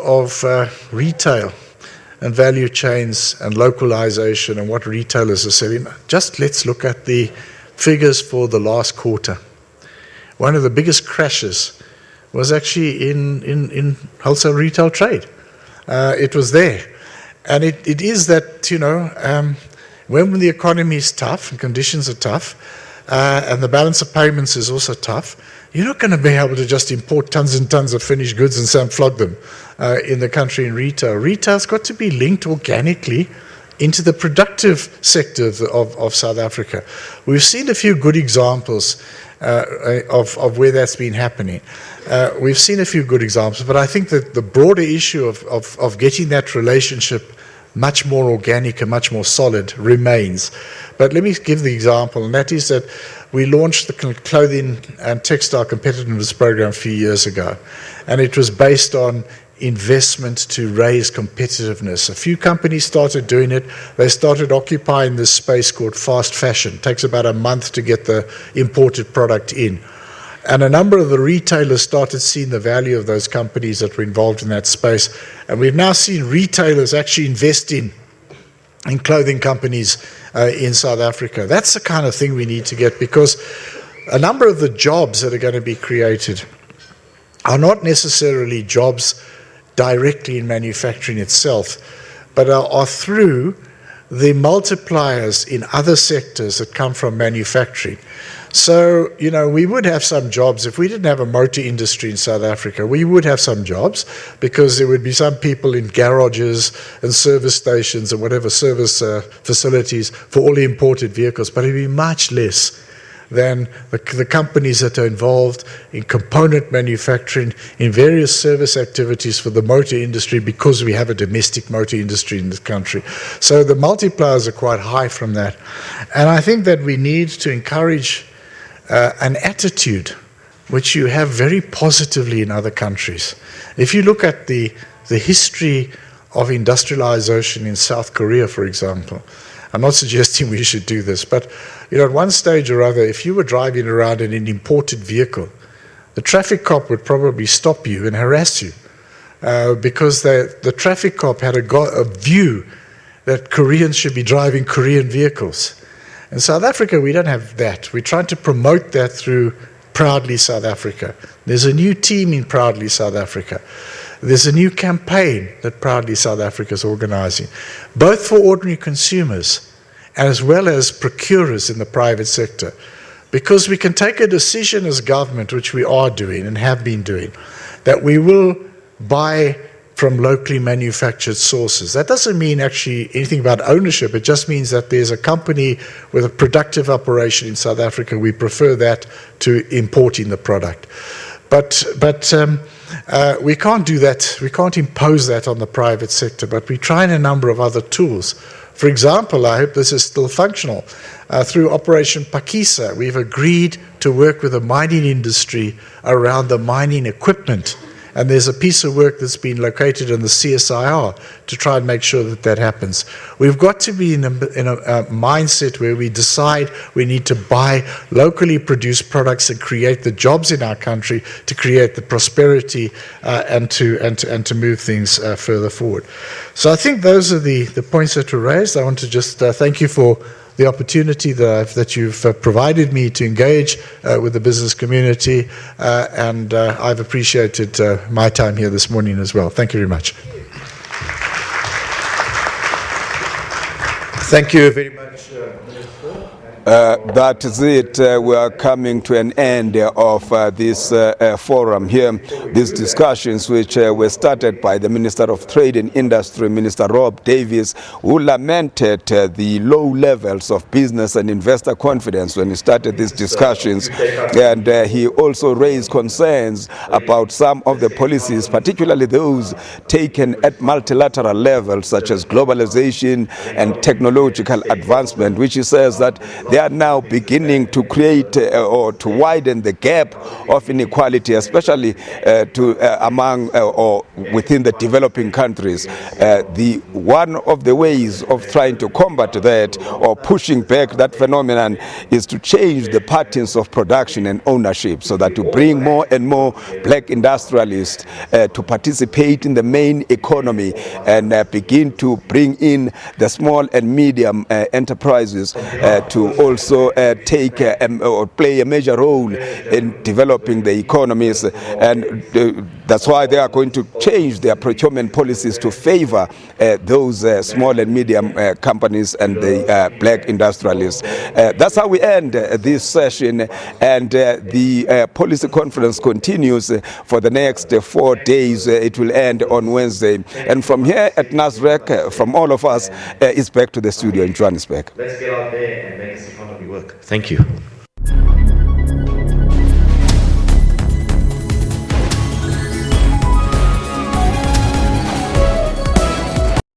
retail and value chains and localization and what retailers are selling, just let's look at the figures for the last quarter. One of the biggest crashes was actually in wholesale retail trade. It was there. And it is that, when the economy is tough and conditions are tough, and the balance of payments is also tough, you're not going to be able to just import tons and tons of finished goods and flog them in the country in retail. Retail's got to be linked organically into the productive sector of South Africa. We've seen a few good examples of where that's been happening. We've seen a few good examples, but I think that the broader issue of getting that relationship much more organic and much more solid remains. But let me give the example, and that is that we launched the Clothing and Textile Competitiveness Program a few years ago, and it was based on investment to raise competitiveness. A few companies started doing it. They started occupying this space called fast fashion. It takes about a month to get the imported product in. And a number of the retailers started seeing the value of those companies that were involved in that space. And we've now seen retailers actually invest in clothing companies in South Africa. That's the kind of thing we need to get, because a number of the jobs that are going to be created are not necessarily jobs directly in manufacturing itself, but are through the multipliers in other sectors that come from manufacturing. So, we would have some jobs. If we didn't have a motor industry in South Africa, we would have some jobs, because there would be some people in garages and service stations and whatever service facilities for all the imported vehicles, but it would be much less than the companies that are involved in component manufacturing, in various service activities for the motor industry, because we have a domestic motor industry in this country. So the multipliers are quite high from that. And I think that we need to encourage an attitude which you have very positively in other countries. If you look at the history of industrialization in South Korea, for example, I'm not suggesting we should do this, but at one stage or other, if you were driving around in an imported vehicle, the traffic cop would probably stop you and harass you because the traffic cop had a view that Koreans should be driving Korean vehicles. In South Africa, we don't have that. We're trying to promote that through Proudly South Africa. There's a new team in Proudly South Africa. There's a new campaign that Proudly South Africa is organizing, both for ordinary consumers as well as procurers in the private sector, because we can take a decision as government, which we are doing and have been doing, that we will buy from locally manufactured sources. That doesn't mean actually anything about ownership. It just means that there's a company with a productive operation in South Africa. We prefer that to importing the product. But we can't do that. We can't impose that on the private sector, but we're trying a number of other tools. For example, I hope this is still functional. Through Operation Pakisa, we've agreed to work with the mining industry around the mining equipment. And there's a piece of work that's been located in the CSIR to try and make sure that that happens. We've got to be in a mindset where we decide we need to buy locally produced products and create the jobs in our country to create the prosperity and to move things further forward. So I think those are the points that were raised. I want to just thank you for the opportunity that you've provided me to engage with the business community, and I've appreciated my time here this morning as well. Thank you very much. Thank you very much, That is it. We are coming to an end of this forum here, these discussions which were started by the Minister of Trade and Industry, Minister Rob Davies, who lamented the low levels of business and investor confidence when he started these discussions. And he also raised concerns about some of the policies, particularly those taken at multilateral levels, such as globalization and technological advancement, which he says that they are now beginning to create or to widen the gap of inequality, especially among or within the developing countries. One of the ways of trying to combat that or pushing back that phenomenon is to change the patterns of production and ownership, so that to bring more and more black industrialists to participate in the main economy and begin to bring in the small and medium enterprises to also take or play a major role in developing the economies, and that's why they are going to change their procurement policies to favor those small and medium companies and the black industrialists. That's how we end this session, and the policy conference continues for the next 4 days. It will end on Wednesday, and from here at Nasrec, from all of us, it's back to the studio in Johannesburg. Let's get out there and make this economy work. Thank you.